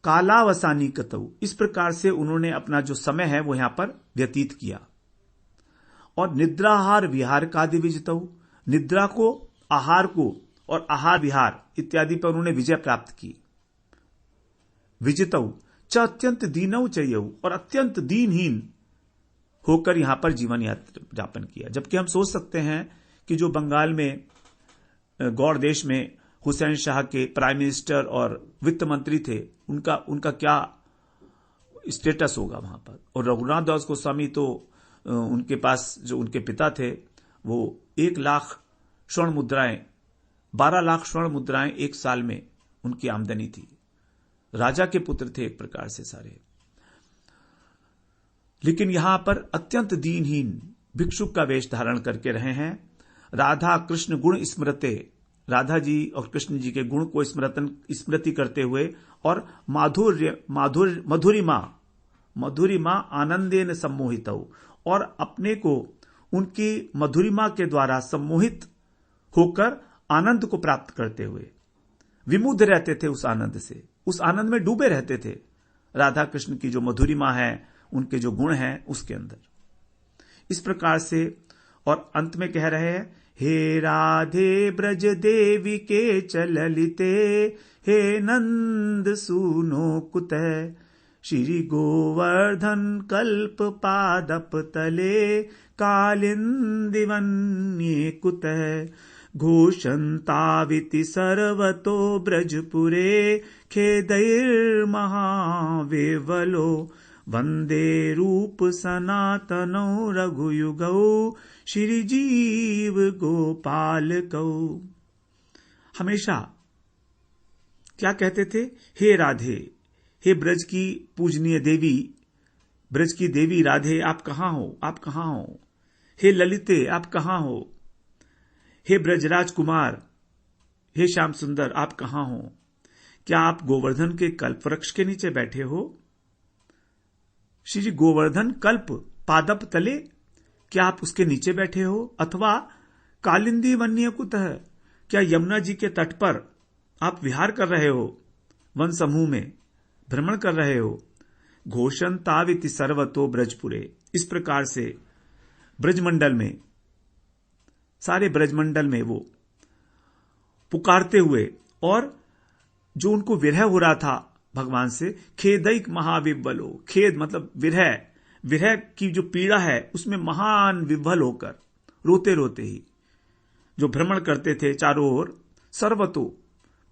कालावसानी कतौ, इस प्रकार से उन्होंने अपना जो समय है वो यहां पर व्यतीत किया। और निद्राहार विहार कादि विजितौ, निद्रा को, आहार को और आहार विहार इत्यादि पर उन्होंने विजय प्राप्त की। विजितौ च अत्यंत दीनौ चयौ, और अत्यंत दीनहीन होकर यहां पर जीवन यापन किया। जबकि हम सोच सकते हैं कि जो बंगाल में, गौड़ देश में हुसैन शाह के प्राइम मिनिस्टर और वित्त मंत्री थे, उनका क्या स्टेटस होगा वहां पर। और रघुनाथ दास गोस्वामी तो उनके पास जो उनके पिता थे वो 1 लाख स्वर्ण मुद्राएं, 12 लाख स्वर्ण मुद्राएं एक साल में उनकी आमदनी थी। राजा के पुत्र थे एक प्रकार से सारे। लेकिन यहां पर अत्यंत दीनहीन भिक्षुक का वेश धारण करके रहे हैं। राधा कृष्ण गुण स्मृते, राधा जी और कृष्ण जी के गुण को स्मृति करते हुए, और मधुरिमा आनंदेन सम्मोहितौ, और अपने को उनकी मधुरिमा के द्वारा सम्मोहित होकर आनंद को प्राप्त करते हुए विमुग्ध रहते थे। उस आनंद से, उस आनंद में डूबे रहते थे, राधा कृष्ण की जो मधुरिमा है, उनके जो गुण हैं उसके अंदर। इस प्रकार से, और अंत में कह रहे हैं, हे राधे ब्रज देवी के चललिते, हे नंद सूनो कुतः, श्री गोवर्धन कल्प पादप तले, कालिंदिवन्ये कुतः, घोषन्ताविति सर्वतो ब्रजपुरे, खेदैर्महावेवलो, वंदे रूप सनातनौ रघुयुगौ, श्री जीव गोपालकौ। हमेशा क्या कहते थे? हे राधे, हे ब्रज की पूजनीय देवी, ब्रज की देवी राधे, आप कहां हो, आप कहां हो? हे ललिते, आप कहां हो? हे ब्रजराज कुमार, हे श्याम सुंदर, आप कहां हो? क्या आप गोवर्धन के कल्प वृक्ष के नीचे बैठे हो? श्री जी, गोवर्धन कल्प पादप तले, क्या आप उसके नीचे बैठे हो? अथवा कालिंदी वन्य कुतः, क्या यमुना जी के तट पर आप विहार कर रहे हो, वन समूह में भ्रमण कर रहे हो? घोषण ताविति सर्वतो ब्रजपुरे, इस प्रकार से ब्रजमंडल में, सारे ब्रजमंडल में वो पुकारते हुए, और जो उनको विरह हो रहा था भगवान से, खेदैक महाविव्वलो, खेद मतलब विरह, विरह की जो पीड़ा है उसमें महान विह्वल होकर रोते रोते ही जो भ्रमण करते थे चारों ओर, सर्वतो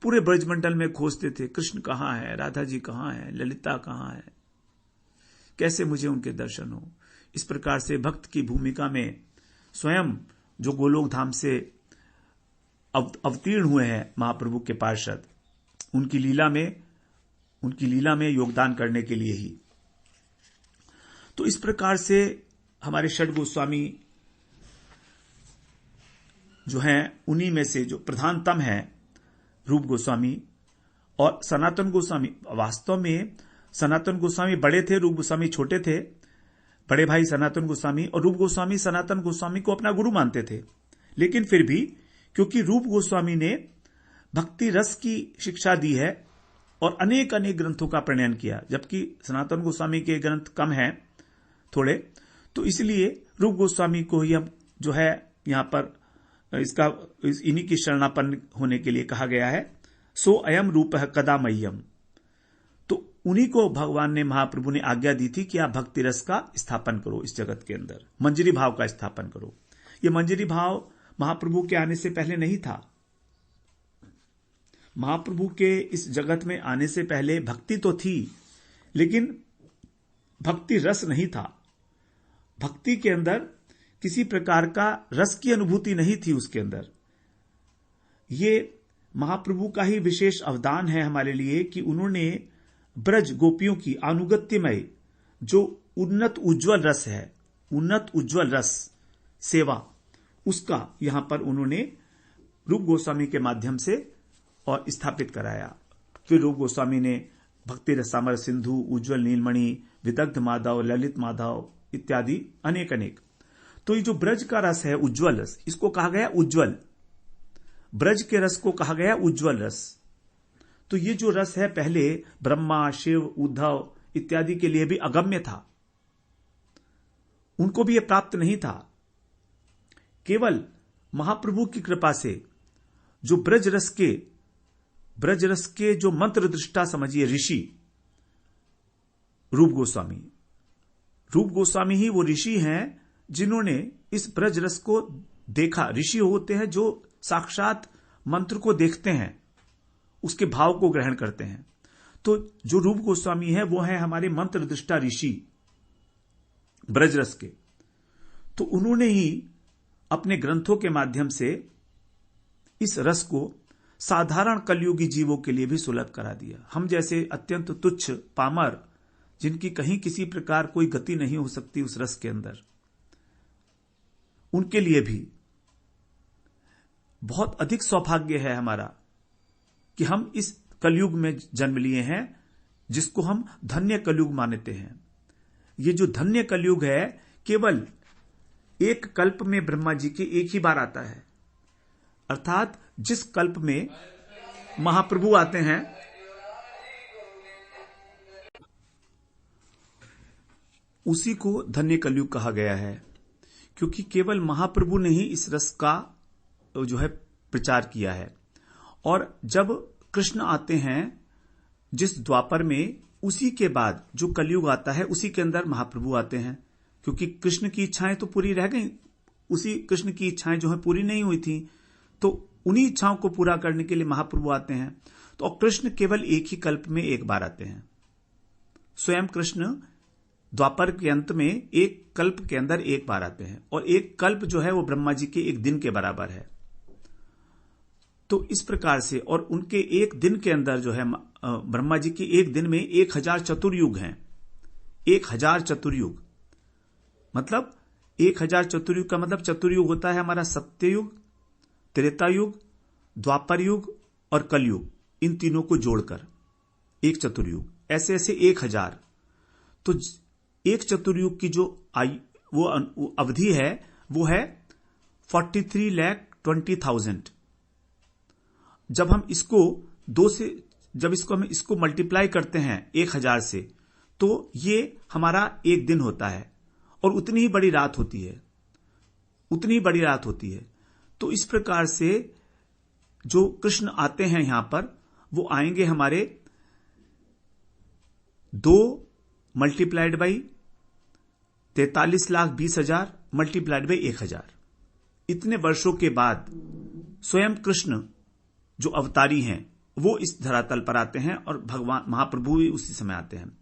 पूरे ब्रजमंडल में खोजते थे, कृष्ण कहां है, राधा जी कहां है, ललिता कहां है, कैसे मुझे उनके दर्शन हो। इस प्रकार से भक्त की भूमिका में स्वयं जो गोलोक धाम से अवतीर्ण हुए हैं महाप्रभु के पार्षद, उनकी लीला में योगदान करने के लिए ही। तो इस प्रकार से हमारे षड गोस्वामी जो हैं, उन्हीं में से जो प्रधानतम है रूप गोस्वामी और सनातन गोस्वामी। वास्तव में सनातन गोस्वामी बड़े थे, रूप गोस्वामी छोटे थे। बड़े भाई सनातन गोस्वामी और रूप गोस्वामी सनातन गोस्वामी को अपना गुरु मानते थे, लेकिन फिर भी क्योंकि रूप गोस्वामी ने भक्ति रस की शिक्षा दी है और अनेक अनेक ग्रंथों का प्रणयन किया, जबकि सनातन गोस्वामी के ग्रंथ कम हैं थोड़े, तो इसलिए रूप गोस्वामी को ही हम जो है यहां पर इन्हीं की शरणापन्न होने के लिए कहा गया है। सो अयम रूपः कदा मह्यम, तो उन्हीं को भगवान ने, महाप्रभु ने आज्ञा दी थी कि आप भक्ति रस का स्थापन करो इस जगत के अंदर, मंजरी भाव का स्थापन करो। यह मंजरी भाव महाप्रभु के आने से पहले नहीं था। महाप्रभु के इस जगत में आने से पहले भक्ति तो थी, लेकिन भक्ति रस नहीं था। भक्ति के अंदर किसी प्रकार का रस की अनुभूति नहीं थी उसके अंदर। ये महाप्रभु का ही विशेष अवदान है हमारे लिए कि उन्होंने ब्रज गोपियों की अनुगत्यमय जो उन्नत उज्जवल रस है, उन्नत उज्जवल रस सेवा, उसका यहां पर उन्होंने रूप गोस्वामी के माध्यम से और स्थापित कराया। फिर रूप गोस्वामी ने भक्ति रसामर सिंधु, उज्जवल नीलमणि, विदग्ध माधव, ललित माधव इत्यादि अनेक अनेक। तो ये जो ब्रज का रस है, उज्जवल रस, इसको कहा गया उज्जवल। ब्रज के रस को कहा गया उज्जवल रस। तो ये जो रस है पहले ब्रह्मा, शिव, उद्धव इत्यादि के लिए भी अगम्य था, उनको भी यह प्राप्त नहीं था। केवल महाप्रभु की कृपा से जो ब्रज रस के जो मंत्र दृष्टा समझिए ऋषि रूप गोस्वामी ही वो ऋषि हैं जिन्होंने इस ब्रज रस को देखा। ऋषि होते हैं जो साक्षात मंत्र को देखते हैं, उसके भाव को ग्रहण करते हैं। तो जो रूप गोस्वामी है वो है हमारे मंत्र दृष्टा ऋषि ब्रज रस के। तो उन्होंने ही अपने ग्रंथों के माध्यम से इस रस को साधारण कलयुगी जीवों के लिए भी सुलभ करा दिया। हम जैसे अत्यंत तुच्छ पामर, जिनकी कहीं किसी प्रकार कोई गति नहीं हो सकती उस रस के अंदर, उनके लिए भी बहुत अधिक सौभाग्य है हमारा कि हम इस कलयुग में जन्म लिए हैं, जिसको हम धन्य कलयुग मानते हैं। ये जो धन्य कलयुग है, केवल एक कल्प में ब्रह्मा जी के एक ही बार आता है। अर्थात जिस कल्प में महाप्रभु आते हैं, उसी को धन्य कलयुग कहा गया है, क्योंकि केवल महाप्रभु ने ही इस रस का जो है प्रचार किया है। और जब कृष्ण आते हैं जिस द्वापर में, उसी के बाद जो कलयुग आता है उसी के अंदर महाप्रभु आते हैं, क्योंकि कृष्ण की इच्छाएं तो पूरी रह गई, उसी कृष्ण की इच्छाएं जो है पूरी नहीं हुई थी, तो उन्हीं इच्छाओं को पूरा करने के लिए महाप्रभु आते हैं। तो कृष्ण केवल एक ही कल्प में एक बार आते हैं। स्वयं कृष्ण द्वापर के अंत में एक कल्प के अंदर एक बार आते हैं, और एक कल्प जो है वो ब्रह्मा जी के एक दिन के बराबर है। तो इस प्रकार से, और उनके एक दिन के अंदर जो है ब्रह्मा जी के एक दिन में 1000 चतुर्युग हैं। 1000 चतुर्युग मतलब 1000 चतुर्युग का मतलब चतुर्युग होता है हमारा सत्ययुग, त्रेता युग, द्वापर युग और कलयुग, इन तीनों को जोड़कर एक चतुर्युग, ऐसे ऐसे 1000। तो एक चतुर्युग की जो वो अवधि है वो है 43,20,000। जब हम इसको हम इसको मल्टीप्लाई करते हैं 1000 से, तो ये हमारा एक दिन होता है और उतनी ही बड़ी रात होती है। तो इस प्रकार से जो कृष्ण आते हैं यहां पर, वो आएंगे हमारे 2 मल्टीप्लाइड बाई 43,20,000 मल्टीप्लाइड बाई 1000। इतने वर्षों के बाद स्वयं कृष्ण जो अवतारी हैं वो इस धरातल पर आते हैं और भगवान महाप्रभु भी उसी समय आते हैं।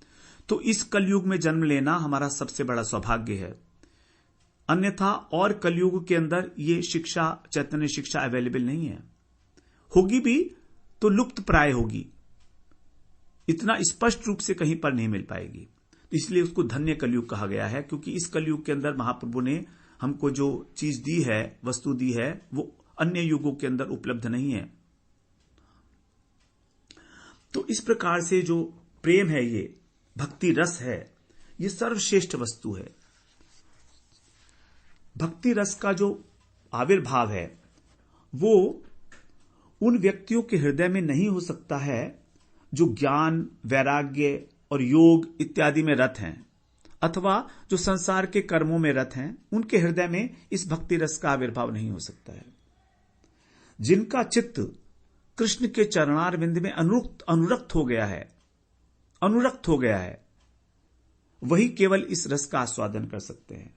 तो इस कलयुग में जन्म लेना हमारा सबसे बड़ा सौभाग्य है। अन्यथा और कलयुग के अंदर ये शिक्षा, चैतन्य शिक्षा अवेलेबल नहीं है। होगी भी तो लुप्त प्राय होगी, इतना स्पष्ट रूप से कहीं पर नहीं मिल पाएगी। इसलिए उसको धन्य कलयुग कहा गया है, क्योंकि इस कलयुग के अंदर महाप्रभु ने हमको जो चीज दी है, वस्तु दी है, वो अन्य युगों के अंदर उपलब्ध नहीं है। तो इस प्रकार से जो प्रेम है, ये भक्ति रस है, ये सर्वश्रेष्ठ वस्तु है। भक्ति रस का जो आविर्भाव है वो उन व्यक्तियों के हृदय में नहीं हो सकता है जो ज्ञान, वैराग्य और योग इत्यादि में रत हैं, अथवा जो संसार के कर्मों में रत हैं। उनके हृदय में इस भक्ति रस का आविर्भाव नहीं हो सकता है। जिनका चित्त कृष्ण के चरणारविंद में अनुरक्त हो गया है, वही केवल इस रस का आस्वादन कर सकते हैं।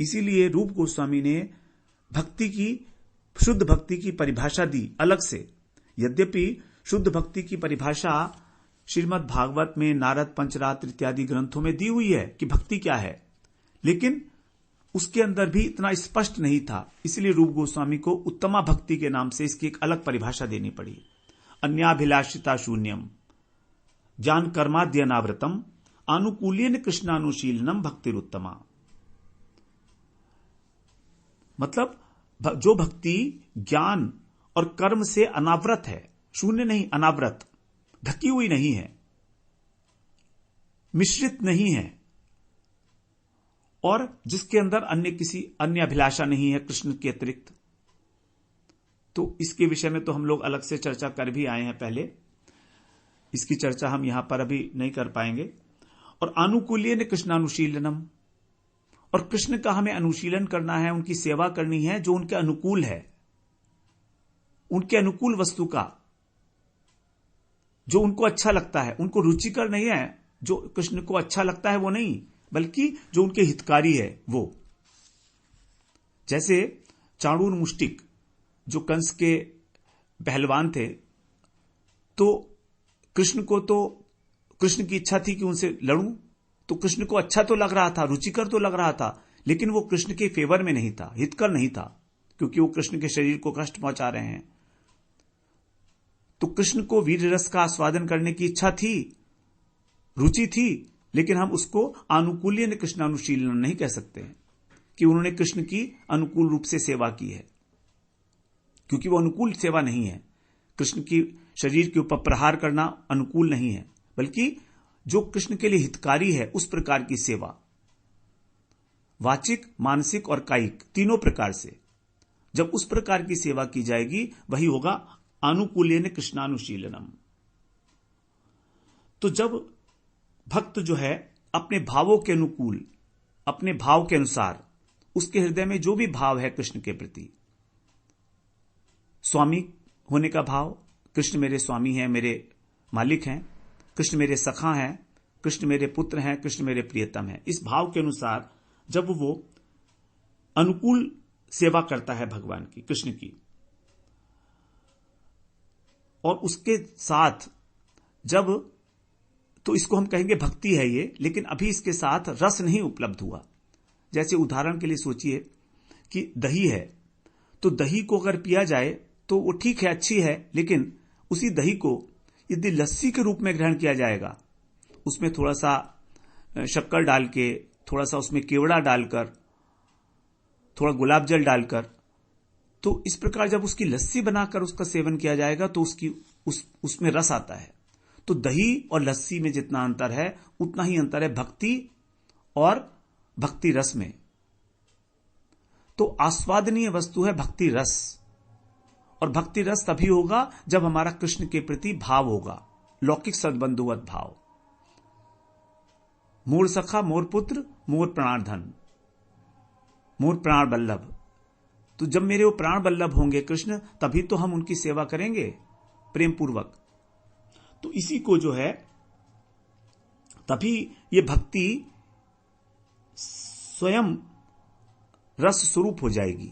इसीलिए रूप गोस्वामी ने शुद्ध भक्ति की परिभाषा दी अलग से। यद्यपि शुद्ध भक्ति की परिभाषा श्रीमद् भागवत में, नारद पंचरात्र इत्यादि ग्रंथों में दी हुई है कि भक्ति क्या है, लेकिन उसके अंदर भी इतना स्पष्ट नहीं था। इसलिए रूप गोस्वामी को उत्तमा भक्ति के नाम से इसकी एक अलग परिभाषा देनी पड़ी। अन्याभिलाषिता शून्यम ज्ञान कर्माद्यनावृतम आनुकूल्यन कृष्णानुशीलनम भक्तिरुत्तमा। मतलब जो भक्ति ज्ञान और कर्म से अनावृत है, शून्य नहीं, अनावृत, ढकी हुई नहीं है, मिश्रित नहीं है, और जिसके अंदर अन्य अभिलाषा नहीं है कृष्ण के अतिरिक्त। तो इसके विषय में तो हम लोग अलग से चर्चा कर भी आए हैं पहले, इसकी चर्चा हम यहां पर अभी नहीं कर पाएंगे। और आनुकूल्यन कृष्णानुशीलनम, और कृष्ण का हमें अनुशीलन करना है, उनकी सेवा करनी है जो उनके अनुकूल है, उनके अनुकूल वस्तु का, जो उनको अच्छा लगता है। उनको रुचिकर नहीं है, जो कृष्ण को अच्छा लगता है वो नहीं, बल्कि जो उनके हितकारी है वो। जैसे चाणूर मुष्टिक जो कंस के पहलवान थे, तो कृष्ण की इच्छा थी कि उनसे लड़ूं, तो कृष्ण को अच्छा तो लग रहा था, रुचिकर तो लग रहा था, लेकिन वो कृष्ण के फेवर में नहीं था, हितकर नहीं था, क्योंकि वो कृष्ण के शरीर को कष्ट पहुंचा रहे हैं। तो कृष्ण को वीर रस का आस्वादन करने की इच्छा थी, रुचि थी, लेकिन हम उसको आनुकूल्यन कृष्णानुशीलन नहीं कह सकते कि उन्होंने कृष्ण की अनुकूल रूप से सेवा की है, क्योंकि वो अनुकूल सेवा नहीं है। कृष्ण की शरीर के ऊपर प्रहार करना अनुकूल नहीं है, बल्कि जो कृष्ण के लिए हितकारी है उस प्रकार की सेवा, वाचिक, मानसिक और कायिक, तीनों प्रकार से जब उस प्रकार की सेवा की जाएगी, वही होगा आनुकूल्यन कृष्णानुशीलनम। तो जब भक्त जो है अपने भावों के अनुकूल, अपने भाव के अनुसार, उसके हृदय में जो भी भाव है कृष्ण के प्रति, स्वामी होने का भाव, कृष्ण मेरे स्वामी हैं, मेरे मालिक हैं, कृष्ण मेरे सखा हैं, कृष्ण मेरे पुत्र हैं, कृष्ण मेरे प्रियतम हैं, इस भाव के अनुसार जब वो अनुकूल सेवा करता है भगवान की, कृष्ण की, और उसके साथ जब, तो इसको हम कहेंगे भक्ति है ये, लेकिन अभी इसके साथ रस नहीं उपलब्ध हुआ। जैसे उदाहरण के लिए सोचिए कि दही है, तो दही को अगर पिया जाए तो वो ठीक है, अच्छी है, लेकिन उसी दही को यदि लस्सी के रूप में ग्रहण किया जाएगा, उसमें थोड़ा सा शक्कर डाल के, थोड़ा सा उसमें केवड़ा डालकर, थोड़ा गुलाब जल डालकर, तो इस प्रकार जब उसकी लस्सी बनाकर उसका सेवन किया जाएगा तो उसमें रस आता है। तो दही और लस्सी में जितना अंतर है उतना ही अंतर है भक्ति और भक्ति रस में। तो आस्वादनीय वस्तु है भक्ति रस, और भक्ति रस तभी होगा जब हमारा कृष्ण के प्रति भाव होगा, लौकिक सद्बंधुवत भाव। मोर सखा, मोर पुत्र, मोर प्राणधन, मोर प्राण बल्लभ। तो जब मेरे वो प्राण बल्लभ होंगे कृष्ण, तभी तो हम उनकी सेवा करेंगे प्रेम पूर्वक। तो इसी को जो है, तभी ये भक्ति स्वयं रस स्वरूप हो जाएगी।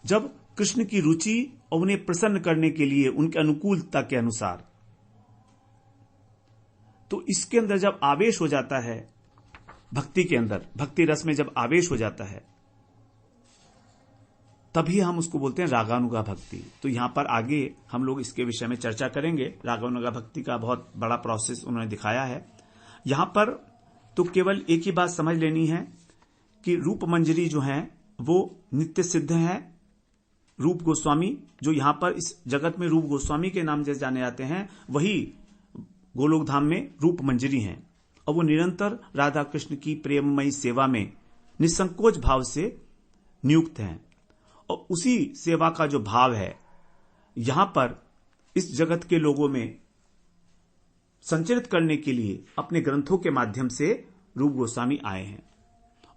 जब कृष्ण की रुचि और उन्हें प्रसन्न करने के लिए उनके अनुकूलता के अनुसार, तो इसके अंदर जब आवेश हो जाता है, भक्ति के अंदर, भक्ति रस में जब आवेश हो जाता है, तभी हम उसको बोलते हैं रागानुगा भक्ति। तो यहां पर आगे हम लोग इसके विषय में चर्चा करेंगे। रागानुगा भक्ति का बहुत बड़ा प्रोसेस उन्होंने दिखाया है। यहां पर तो केवल एक ही बात समझ लेनी है कि रूप मंजरी जो है वो नित्य सिद्ध है। रूप गोस्वामी जो यहां पर इस जगत में रूप गोस्वामी के नाम से जाने जाते हैं, वही गोलोक धाम में रूप मंजरी हैं, और वो निरंतर राधा कृष्ण की प्रेममयी सेवा में निसंकोच भाव से नियुक्त हैं। और उसी सेवा का जो भाव है यहां पर इस जगत के लोगों में संचरित करने के लिए अपने ग्रंथों के माध्यम से रूप गोस्वामी आए हैं,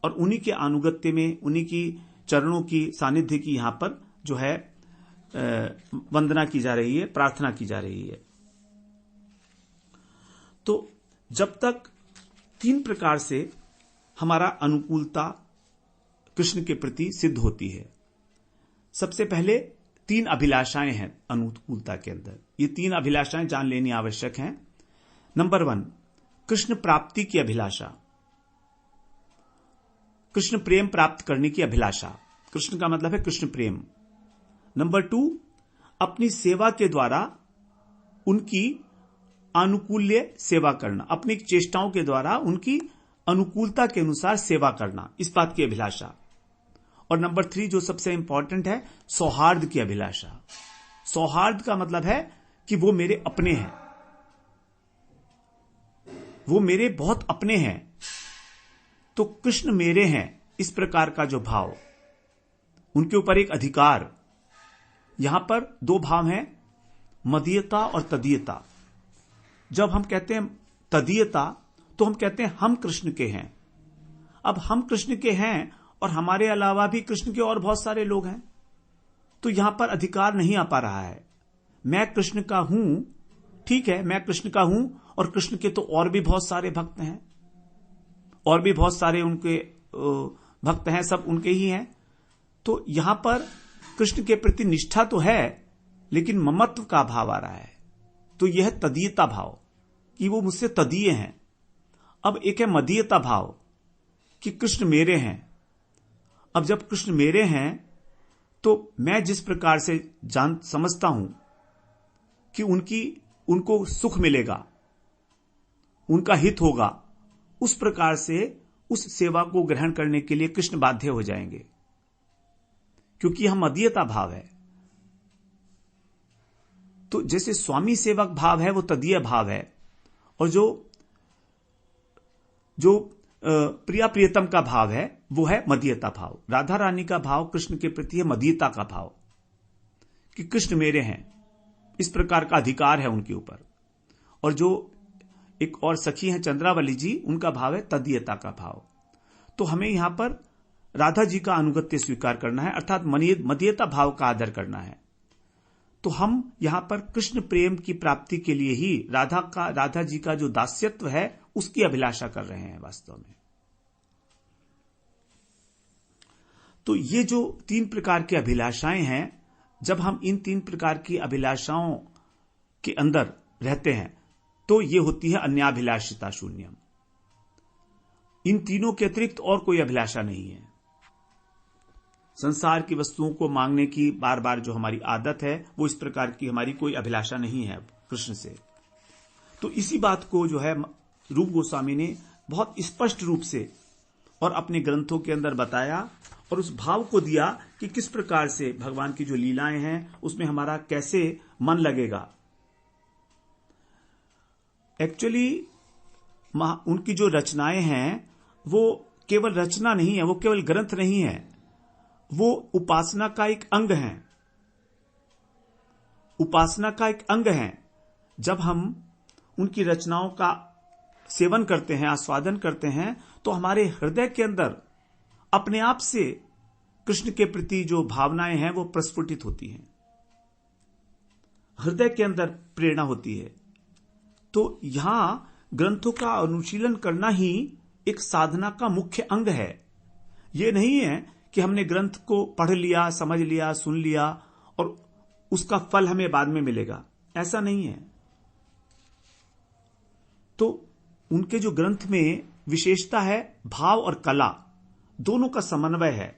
और उन्हीं के अनुगत्य में, उन्हीं की चरणों की सानिध्य की यहां पर जो है वंदना की जा रही है, प्रार्थना की जा रही है। तो जब तक तीन प्रकार से हमारा अनुकूलता कृष्ण के प्रति सिद्ध होती है। सबसे पहले तीन अभिलाषाएं हैं अनुकूलता के अंदर। ये तीन अभिलाषाएं जान लेनी आवश्यक हैं। नंबर 1, कृष्ण प्राप्ति की अभिलाषा, कृष्ण प्रेम प्राप्त करने की अभिलाषा। कृष्ण का मतलब है कृष्ण प्रेम। नंबर 2, अपनी सेवा के द्वारा उनकी अनुकूल्य सेवा करना, अपनी चेष्टाओं के द्वारा उनकी अनुकूलता के अनुसार सेवा करना, इस बात की अभिलाषा। और नंबर 3 जो सबसे इंपॉर्टेंट है, सौहार्द की अभिलाषा। सौहार्द का मतलब है कि वो मेरे अपने हैं, वो मेरे बहुत अपने हैं, तो कृष्ण मेरे हैं, इस प्रकार का जो भाव, उनके ऊपर एक अधिकार। यहां पर दो भाव हैं, मदीयता और तदीयता। जब हम कहते हैं तदीयता, तो हम कहते हैं हम कृष्ण के हैं। अब हम कृष्ण के हैं और हमारे अलावा भी कृष्ण के और बहुत सारे लोग हैं, तो यहां पर अधिकार नहीं आ पा रहा है। मैं कृष्ण का हूं, ठीक है, मैं कृष्ण का हूं, और कृष्ण के तो और भी बहुत सारे भक्त हैं, और भी बहुत सारे उनके भक्त हैं, सब उनके ही हैं। तो यहां पर कृष्ण के प्रति निष्ठा तो है, लेकिन ममत्व का भाव आ रहा है। तो यह तदीयता भाव कि वो मुझसे तदीय हैं। अब एक है मदीयता भाव कि कृष्ण मेरे हैं। अब जब कृष्ण मेरे हैं, तो मैं जिस प्रकार से समझता हूं कि उनको सुख मिलेगा, उनका हित होगा, उस प्रकार से उस सेवा को ग्रहण करने के लिए कृष्ण बाध्य हो जाएंगे, क्योंकि यह मदीयता भाव है। तो जैसे स्वामी सेवक भाव है वो तदीय भाव है, और जो प्रिया प्रियतम का भाव है वो है मदीयता भाव। राधा रानी का भाव कृष्ण के प्रति है मदीयता का भाव, कि कृष्ण मेरे हैं, इस प्रकार का अधिकार है उनके ऊपर। और जो एक और सखी हैं चंद्रावली जी, उनका भाव है तदीयता का भाव। तो हमें यहां पर राधा जी का अनुगत्य स्वीकार करना है, अर्थात मदीयता भाव का आदर करना है। तो हम यहां पर कृष्ण प्रेम की प्राप्ति के लिए ही राधा जी का जो दास्यत्व है उसकी अभिलाषा कर रहे हैं वास्तव में। तो ये जो तीन प्रकार की अभिलाषाएं हैं, जब हम इन तीन प्रकार की अभिलाषाओं के अंदर रहते हैं तो ये होती है अन्याभिलाषिता शून्यम। इन तीनों के अतिरिक्त और कोई अभिलाषा नहीं है। संसार की वस्तुओं को मांगने की बार बार जो हमारी आदत है, वो इस प्रकार की हमारी कोई अभिलाषा नहीं है कृष्ण से। तो इसी बात को जो है रूप गोस्वामी ने बहुत स्पष्ट रूप से और अपने ग्रंथों के अंदर बताया और उस भाव को दिया कि किस प्रकार से भगवान की जो लीलाएं हैं उसमें हमारा कैसे मन लगेगा। एक्चुअली उनकी जो रचनाएं हैं वो केवल रचना नहीं है, वो केवल ग्रंथ नहीं है, वो उपासना का एक अंग है। उपासना का एक अंग है। जब हम उनकी रचनाओं का सेवन करते हैं, आस्वादन करते हैं, तो हमारे हृदय के अंदर अपने आप से कृष्ण के प्रति जो भावनाएं हैं वो प्रस्फुटित होती हैं, हृदय के अंदर प्रेरणा होती है। तो यहां ग्रंथों का अनुशीलन करना ही एक साधना का मुख्य अंग है। यह नहीं है कि हमने ग्रंथ को पढ़ लिया, समझ लिया, सुन लिया और उसका फल हमें बाद में मिलेगा, ऐसा नहीं है। तो उनके जो ग्रंथ में विशेषता है, भाव और कला दोनों का समन्वय है।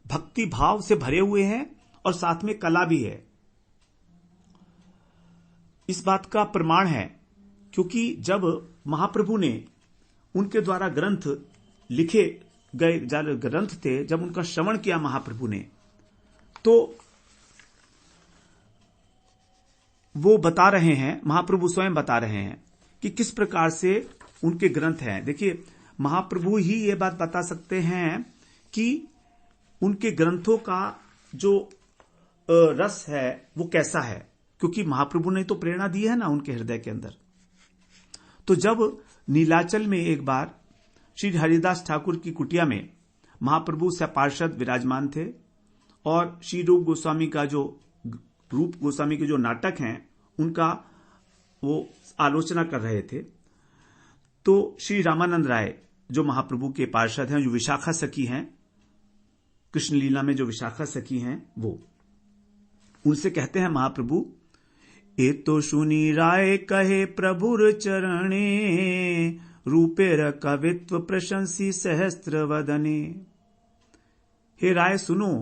भक्ति भाव से भरे हुए हैं और साथ में कला भी है। इस बात का प्रमाण है क्योंकि जब महाप्रभु ने उनके द्वारा ग्रंथ लिखे गए ग्रंथ थे, जब उनका श्रवण किया महाप्रभु ने, तो वो बता रहे हैं, महाप्रभु स्वयं बता रहे हैं कि किस प्रकार से उनके ग्रंथ हैं। देखिए, महाप्रभु ही ये बात बता सकते हैं कि उनके ग्रंथों का जो रस है वो कैसा है, क्योंकि महाप्रभु ने तो प्रेरणा दी है ना उनके हृदय के अंदर। तो जब नीलाचल में एक बार श्री हरिदास ठाकुर की कुटिया में महाप्रभु से पार्षद विराजमान थे और श्री रूप गोस्वामी के जो नाटक हैं उनका वो आलोचना कर रहे थे, तो श्री रामानंद राय जो महाप्रभु के पार्षद हैं, जो विशाखा सखी हैं, कृष्ण लीला में जो विशाखा सखी हैं, वो उनसे कहते हैं महाप्रभु, ए तो सुनी राय कहे प्रभुर चरणे, रूपेर कवित्व प्रशंसी सहस्त्र वदने। हे राय सुनो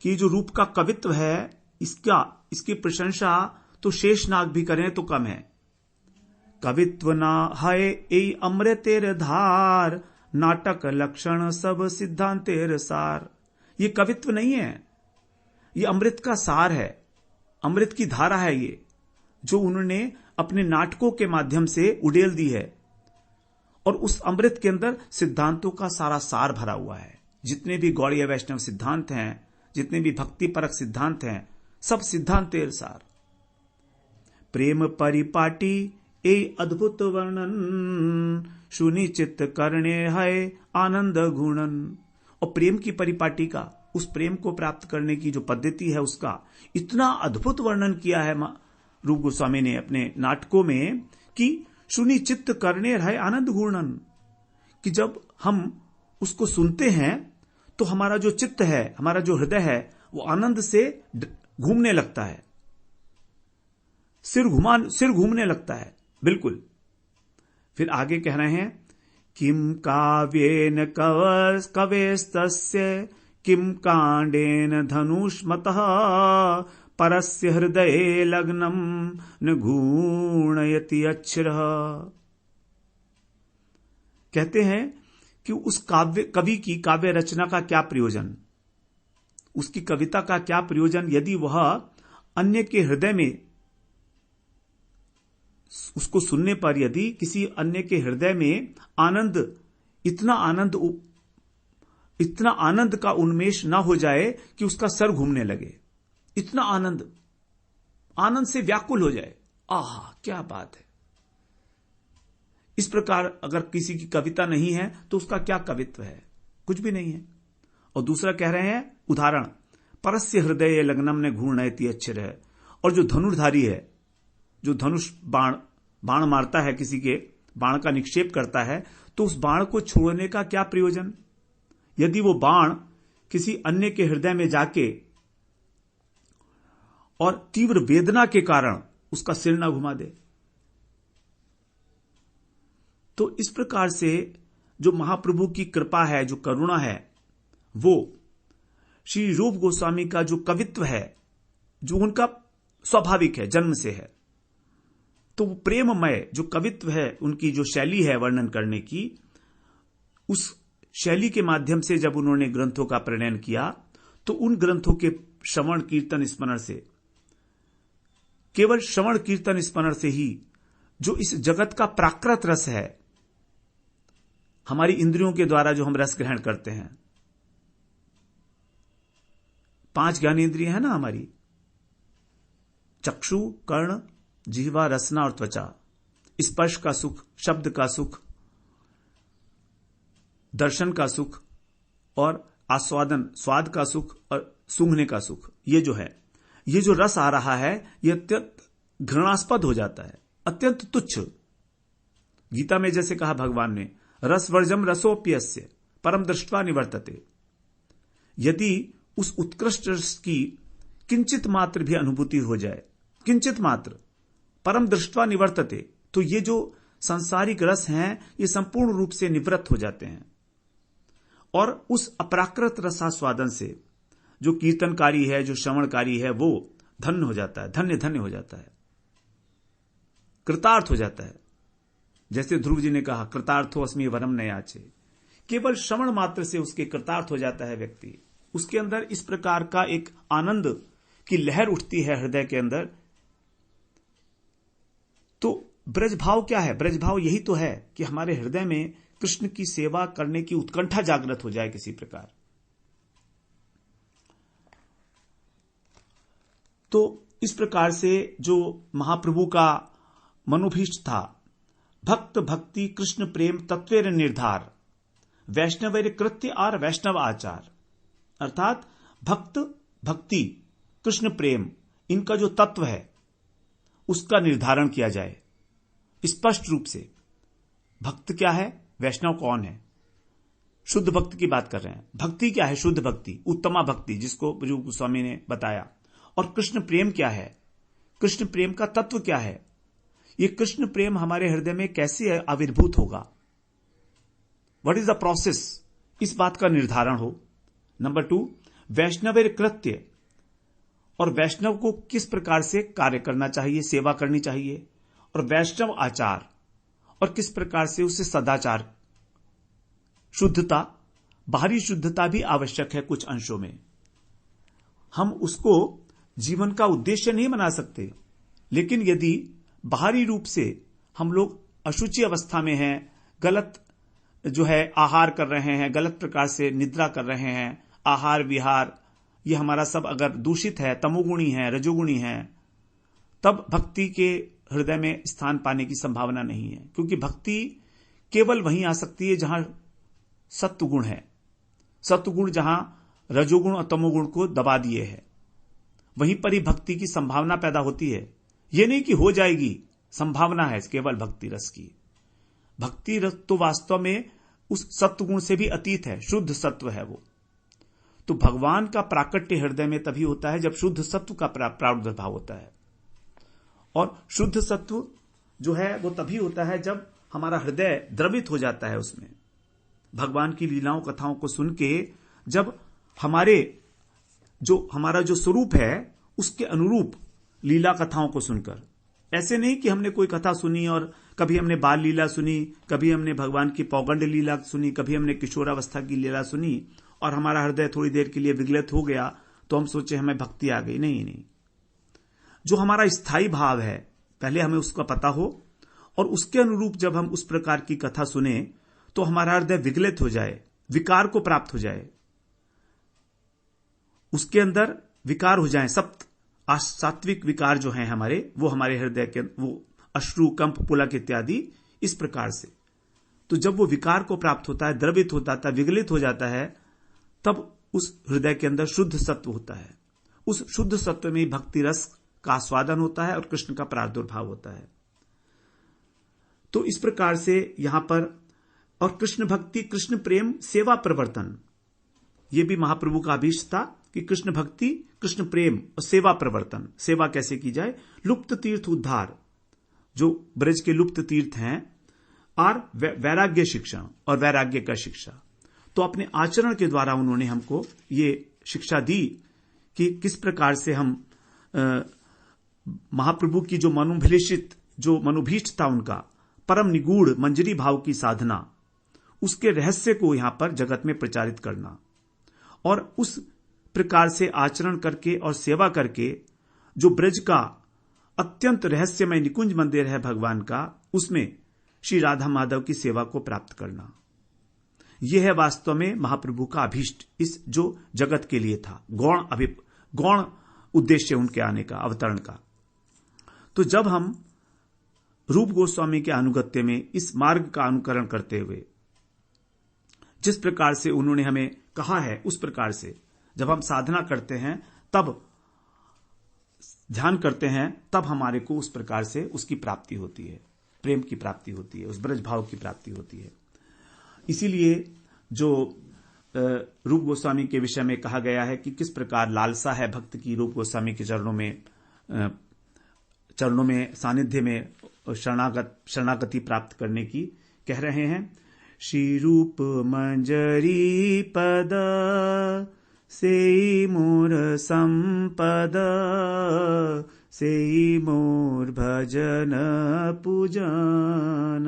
कि जो रूप का कवित्व है इसकी प्रशंसा तो शेषनाग भी करें तो कम है। कवित्व ना है ए अमृतेर धार, नाटक लक्षण सब सिद्धांतेर सार। ये कवित्व नहीं है, ये अमृत का सार है, अमृत की धारा है ये, जो उन्होंने अपने नाटकों के माध्यम से उड़ेल दी है। और उस अमृत के अंदर सिद्धांतों का सारा सार भरा हुआ है। जितने भी गौड़ीय वैष्णव सिद्धांत हैं, जितने भी भक्ति परक सिद्धांत हैं, सब सिद्धांतेर सार। प्रेम परिपाटी ए अद्भुत वर्णन, सुनिचित करने है आनंद गुणन। और प्रेम की परिपाटी का, उस प्रेम को प्राप्त करने की जो पद्धति है उसका इतना अद्भुत वर्णन किया है रूप गोस्वामी ने अपने नाटकों में कि सुनिचित करने है आनंद गुणन, कि जब हम उसको सुनते हैं तो हमारा जो चित्त है, हमारा जो हृदय है, वो आनंद से घूमने लगता है, सिर घूमने लगता है। बिल्कुल। फिर आगे कह रहे हैं, किम काव्येन कवेस्तस्य, किम कांडेन धनुष्मतः, परस्य हृदये लग्नम न घूर्णयति अक्षरः। कहते हैं कि उस कवि की काव्य रचना का क्या प्रयोजन, उसकी कविता का क्या प्रयोजन, यदि वह अन्य के हृदय में, उसको सुनने पर यदि किसी अन्य के हृदय में इतना आनंद का उन्मेष ना हो जाए कि उसका सर घूमने लगे, इतना आनंद से व्याकुल हो जाए। आह, क्या बात है। इस प्रकार अगर किसी की कविता नहीं है तो उसका क्या कवित्व है, कुछ भी नहीं है। और दूसरा कह रहे हैं उदाहरण, परस्य हृदय लग्नम ने घूर्णयति अक्षरः। और जो धनुर्धारी है, जो धनुष बाण मारता है, किसी के बाण का निक्षेप करता है, तो उस बाण को छोड़ने का क्या प्रयोजन, यदि वो बाण किसी अन्य के हृदय में जाके और तीव्र वेदना के कारण उसका सिर ना घुमा दे। तो इस प्रकार से जो महाप्रभु की कृपा है, जो करुणा है, वो श्री रूप गोस्वामी का जो कवित्व है, जो उनका स्वाभाविक है, जन्म से है, तो वो प्रेममय जो कवित्व है, उनकी जो शैली है वर्णन करने की, उस शैली के माध्यम से जब उन्होंने ग्रंथों का प्रणयन किया, तो उन ग्रंथों के श्रवण कीर्तन स्मरण से, केवल श्रवण कीर्तन स्मरण से ही जो इस जगत का प्राकृत रस है, हमारी इंद्रियों के द्वारा जो हम रस ग्रहण करते हैं, 5 ज्ञानेंद्रियां है ना हमारी, चक्षु, कर्ण, जिह्वा, रसना और त्वचा, स्पर्श का सुख, शब्द का सुख, दर्शन का सुख और आस्वादन, स्वाद का सुख और सूंघने का सुख, ये जो है, ये जो रस आ रहा है, ये अत्यंत घृणास्पद हो जाता है, अत्यंत तुच्छ। गीता में जैसे कहा भगवान ने, रसवर्जम रसोप्यस्य परम दृष्ट्वा निवर्तते। यदि उस उत्कृष्ट रस की किंचित मात्र भी अनुभूति हो जाए, किंचित मात्र, परम दृष्ट्वा निवर्तते, तो ये जो सांसारिक रस हैं, ये संपूर्ण रूप से निवृत्त हो जाते हैं। और उस अपराकृत रसास्वादन से जो कीर्तनकारी है, जो श्रवणकारी है, वो धन्य हो जाता है, धन्य धन्य हो जाता है, कृतार्थ हो जाता है। जैसे ध्रुव जी ने कहा, कृतार्थो अस्मि वरम न याचे। केवल श्रवण मात्र से उसके कृतार्थ हो जाता है व्यक्ति। उसके अंदर इस प्रकार का एक आनंद की लहर उठती है हृदय के अंदर। तो ब्रजभाव क्या है? ब्रजभाव यही तो है कि हमारे हृदय में कृष्ण की सेवा करने की उत्कंठा जागृत हो जाए किसी प्रकार। तो इस प्रकार से जो महाप्रभु का मनोभीष्ट था, भक्त भक्ति कृष्ण प्रेम तत्वेर निर्धार, वैष्णव कृत्य और वैष्णव आचार, अर्थात भक्त भक्ति कृष्ण प्रेम, इनका जो तत्व है उसका निर्धारण किया जाए स्पष्ट रूप से। भक्त क्या है, वैष्णव कौन है, शुद्ध भक्त की बात कर रहे हैं। भक्ति क्या है, शुद्ध भक्ति, उत्तमा भक्ति, जिसको रूप गोस्वामी ने बताया। और कृष्ण प्रेम क्या है, कृष्ण प्रेम का तत्व क्या है, ये कृष्ण प्रेम हमारे हृदय में कैसे आविर्भूत होगा, व्हाट इज द प्रोसेस, इस बात का निर्धारण हो। नंबर 2, वैष्णव कृत्य, और वैष्णव को किस प्रकार से कार्य करना चाहिए, सेवा करनी चाहिए। और वैष्णव आचार, और किस प्रकार से उससे सदाचार, शुद्धता, बाहरी शुद्धता भी आवश्यक है कुछ अंशों में। हम उसको जीवन का उद्देश्य नहीं बना सकते, लेकिन यदि बाहरी रूप से हम लोग अशुचि अवस्था में हैं, गलत जो है आहार कर रहे हैं, गलत प्रकार से निद्रा कर रहे हैं, आहार विहार ये हमारा सब अगर दूषित है, तमोगुणी है, रजोगुणी है, तब भक्ति के हृदय में स्थान पाने की संभावना नहीं है। क्योंकि भक्ति केवल वहीं आ सकती है जहां सत्वगुण है। सत्वगुण जहां रजोगुण और तमोगुण को दबा दिए है, वहीं पर ही भक्ति की संभावना पैदा होती है। यह नहीं कि हो जाएगी, संभावना है केवल भक्ति रस की। भक्ति रस तो वास्तव में उस सत्वगुण से भी अतीत है, शुद्ध सत्व है वो। तो भगवान का प्राकट्य हृदय में तभी होता है जब शुद्ध सत्व का प्रादुर्भाव होता है। और शुद्ध सत्व जो है वो तभी होता है जब हमारा हृदय द्रवित हो जाता है उसमें, भगवान की लीलाओं कथाओं को सुन के, जब हमारा जो स्वरूप है उसके अनुरूप लीला कथाओं को सुनकर। ऐसे नहीं कि हमने कोई कथा सुनी और कभी हमने बाल लीला सुनी, कभी हमने भगवान की पौगंड लीला सुनी, कभी हमने किशोरावस्था की लीला सुनी और हमारा हृदय थोड़ी देर के लिए विगलित हो गया तो हम सोचे हमें भक्ति आ गई। नहीं, जो हमारा स्थायी भाव है पहले हमें उसका पता हो, और उसके अनुरूप जब हम उस प्रकार की कथा सुने तो हमारा हृदय विगलित हो जाए, विकार को प्राप्त हो जाए, उसके अंदर विकार हो जाए, सात्विक विकार जो हैं हमारे, वो हमारे हृदय के, वो अश्रु, कंप, पुलक इत्यादि, इस प्रकार से। तो जब वो विकार को प्राप्त होता है, द्रवित होता है, विगलित हो जाता है, तब उस हृदय के अंदर शुद्ध सत्व होता है। उस शुद्ध सत्व में भक्ति रस का आस्वादन होता है और कृष्ण का प्रादुर्भाव होता है। तो इस प्रकार से यहां पर, और कृष्ण भक्ति कृष्ण प्रेम सेवा प्रवर्तन, यह भी महाप्रभु का अभीष्ट था कि कृष्ण भक्ति कृष्ण प्रेम और सेवा प्रवर्तन। सेवा कैसे की जाए, लुप्त तीर्थ उद्धार, जो ब्रज के लुप्त तीर्थ हैं, और वैराग्य शिक्षण और वैराग्य का शिक्षा। तो अपने आचरण के द्वारा उन्होंने हमको ये शिक्षा दी कि किस प्रकार से हम महाप्रभु की जो मनोभीष्ट था उनका परम निगूढ़ मंजरी भाव की साधना, उसके रहस्य को यहां पर जगत में प्रचारित करना और उस प्रकार से आचरण करके और सेवा करके जो ब्रज का अत्यंत रहस्यमय निकुंज मंदिर है भगवान का, उसमें श्री राधा माधव की सेवा को प्राप्त करना, यह है वास्तव में महाप्रभु का अभीष्ट इस जो जगत के लिए था, गौण उद्देश्य उनके आने का, अवतरण का। तो जब हम रूप गोस्वामी के अनुगत्य में इस मार्ग का अनुकरण करते हुए जिस प्रकार से उन्होंने हमें कहा है उस प्रकार से जब हम साधना करते हैं, तब ध्यान करते हैं, तब हमारे को उस प्रकार से उसकी प्राप्ति होती है, प्रेम की प्राप्ति होती है, उस ब्रज भाव की प्राप्ति होती है। इसीलिए जो रूप गोस्वामी के विषय में कहा गया है कि किस प्रकार लालसा है भक्त की रूप गोस्वामी के चरणों में सानिध्य में शरणागति प्राप्त करने की, कह रहे हैं श्री रूप मंजरी पद सेई मोर संपद सेई मोर भजन पूजन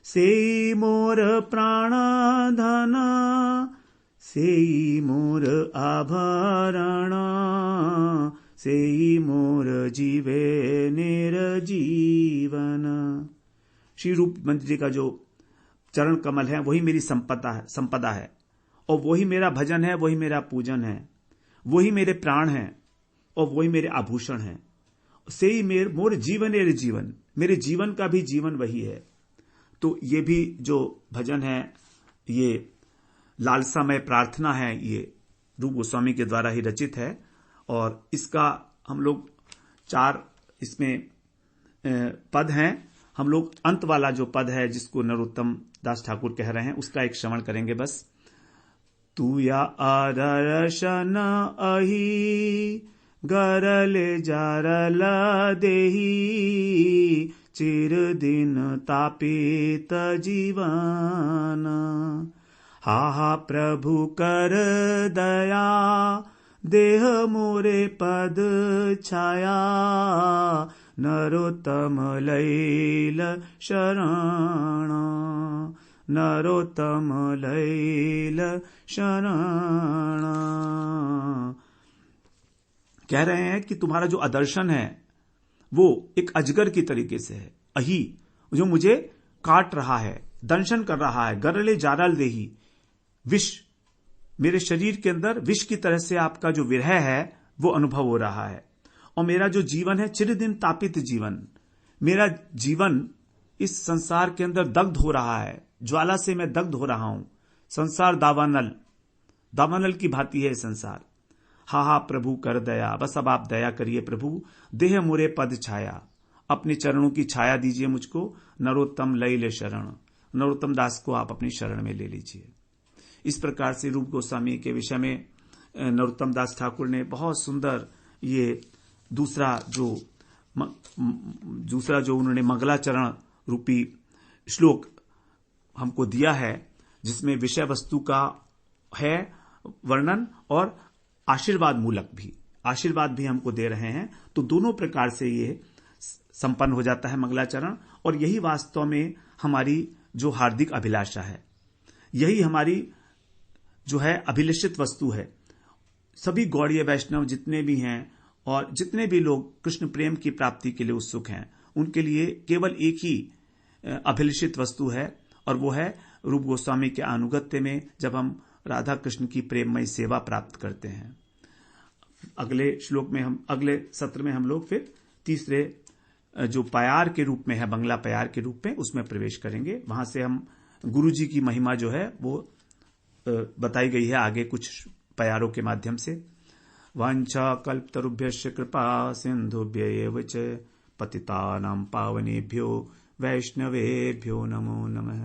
सेई मोर प्राण धन सेई मोर आभरण सेई मोर जीवे निर्जीवन। श्री रूप मंजरी का जो चरण कमल है वही मेरी संपदा है और वही मेरा भजन है, वही मेरा पूजन है, वही मेरे प्राण हैं और वही मेरे आभूषण हैं। सेई मोर जीवन एरे जीवन, मेरे जीवन का भी जीवन वही है। तो ये भी जो भजन है, ये लालसामय प्रार्थना है, ये रूप गोस्वामी के द्वारा ही रचित है और इसका हम लोग 4 इसमें पद हैं। हम लोग अंत वाला जो पद है जिसको नरोत्तम दास ठाकुर कह रहे हैं उसका एक श्रवण करेंगे बस। तू या आदर्शन अही गरले जारल देही चिर दिन तापित जीवन हा प्रभु कर दया देह मोरे पद छाया नरोत्तम लैल शरण नरोत्तम लैल शरण। कह रहे हैं कि तुम्हारा जो आदर्शन है वो एक अजगर की तरीके से है, अही जो मुझे काट रहा है, दंशन कर रहा है। गरले जारल देही, विष मेरे शरीर के अंदर विष की तरह से आपका जो विरह है वो अनुभव हो रहा है और मेरा जो जीवन है चिरदिन तापित जीवन, मेरा जीवन इस संसार के अंदर दग्ध हो रहा है, ज्वाला से मैं दग्ध हो रहा हूं। संसार दावानल की भांति है संसार। हा प्रभु कर दया, बस अब आप दया करिए प्रभु। देह मोरे पद छाया, अपने चरणों की छाया दीजिए मुझको। नरोत्तम लैल शरण, नरोत्तम दास को आप अपनी शरण में ले लीजिए। इस प्रकार से रूप गोस्वामी के विषय में नरोत्तम दास ठाकुर ने बहुत सुंदर ये दूसरा जो उन्होंने मंगलाचरण रूपी श्लोक हमको दिया है, जिसमें विषय वस्तु का है वर्णन और आशीर्वाद भी हमको दे रहे हैं। तो दोनों प्रकार से ये संपन्न हो जाता है मंगलाचरण, और यही वास्तव में हमारी जो हार्दिक अभिलाषा है, यही हमारी जो है अभिलषित वस्तु है। सभी गौड़ीय वैष्णव जितने भी हैं और जितने भी लोग कृष्ण प्रेम की प्राप्ति के लिए उत्सुक हैं, उनके लिए केवल एक ही अभिलषित वस्तु है, और वो है रूप गोस्वामी के अनुगत्य में जब हम राधा कृष्ण की प्रेममय सेवा प्राप्त करते हैं। अगले सत्र में हम लोग फिर तीसरे जो प्यार के रूप में है, बंगला प्यार के रूप में, उसमें प्रवेश करेंगे। वहां से हम गुरु जी की महिमा जो है वो बताई गई है आगे कुछ प्यारों के माध्यम से। वांछा कल्पतरुभ्यश्च कृपा सिंधुभ्य एव च पतितानां पावनेभ्यो वैष्णवेभ्यो नमो नमः।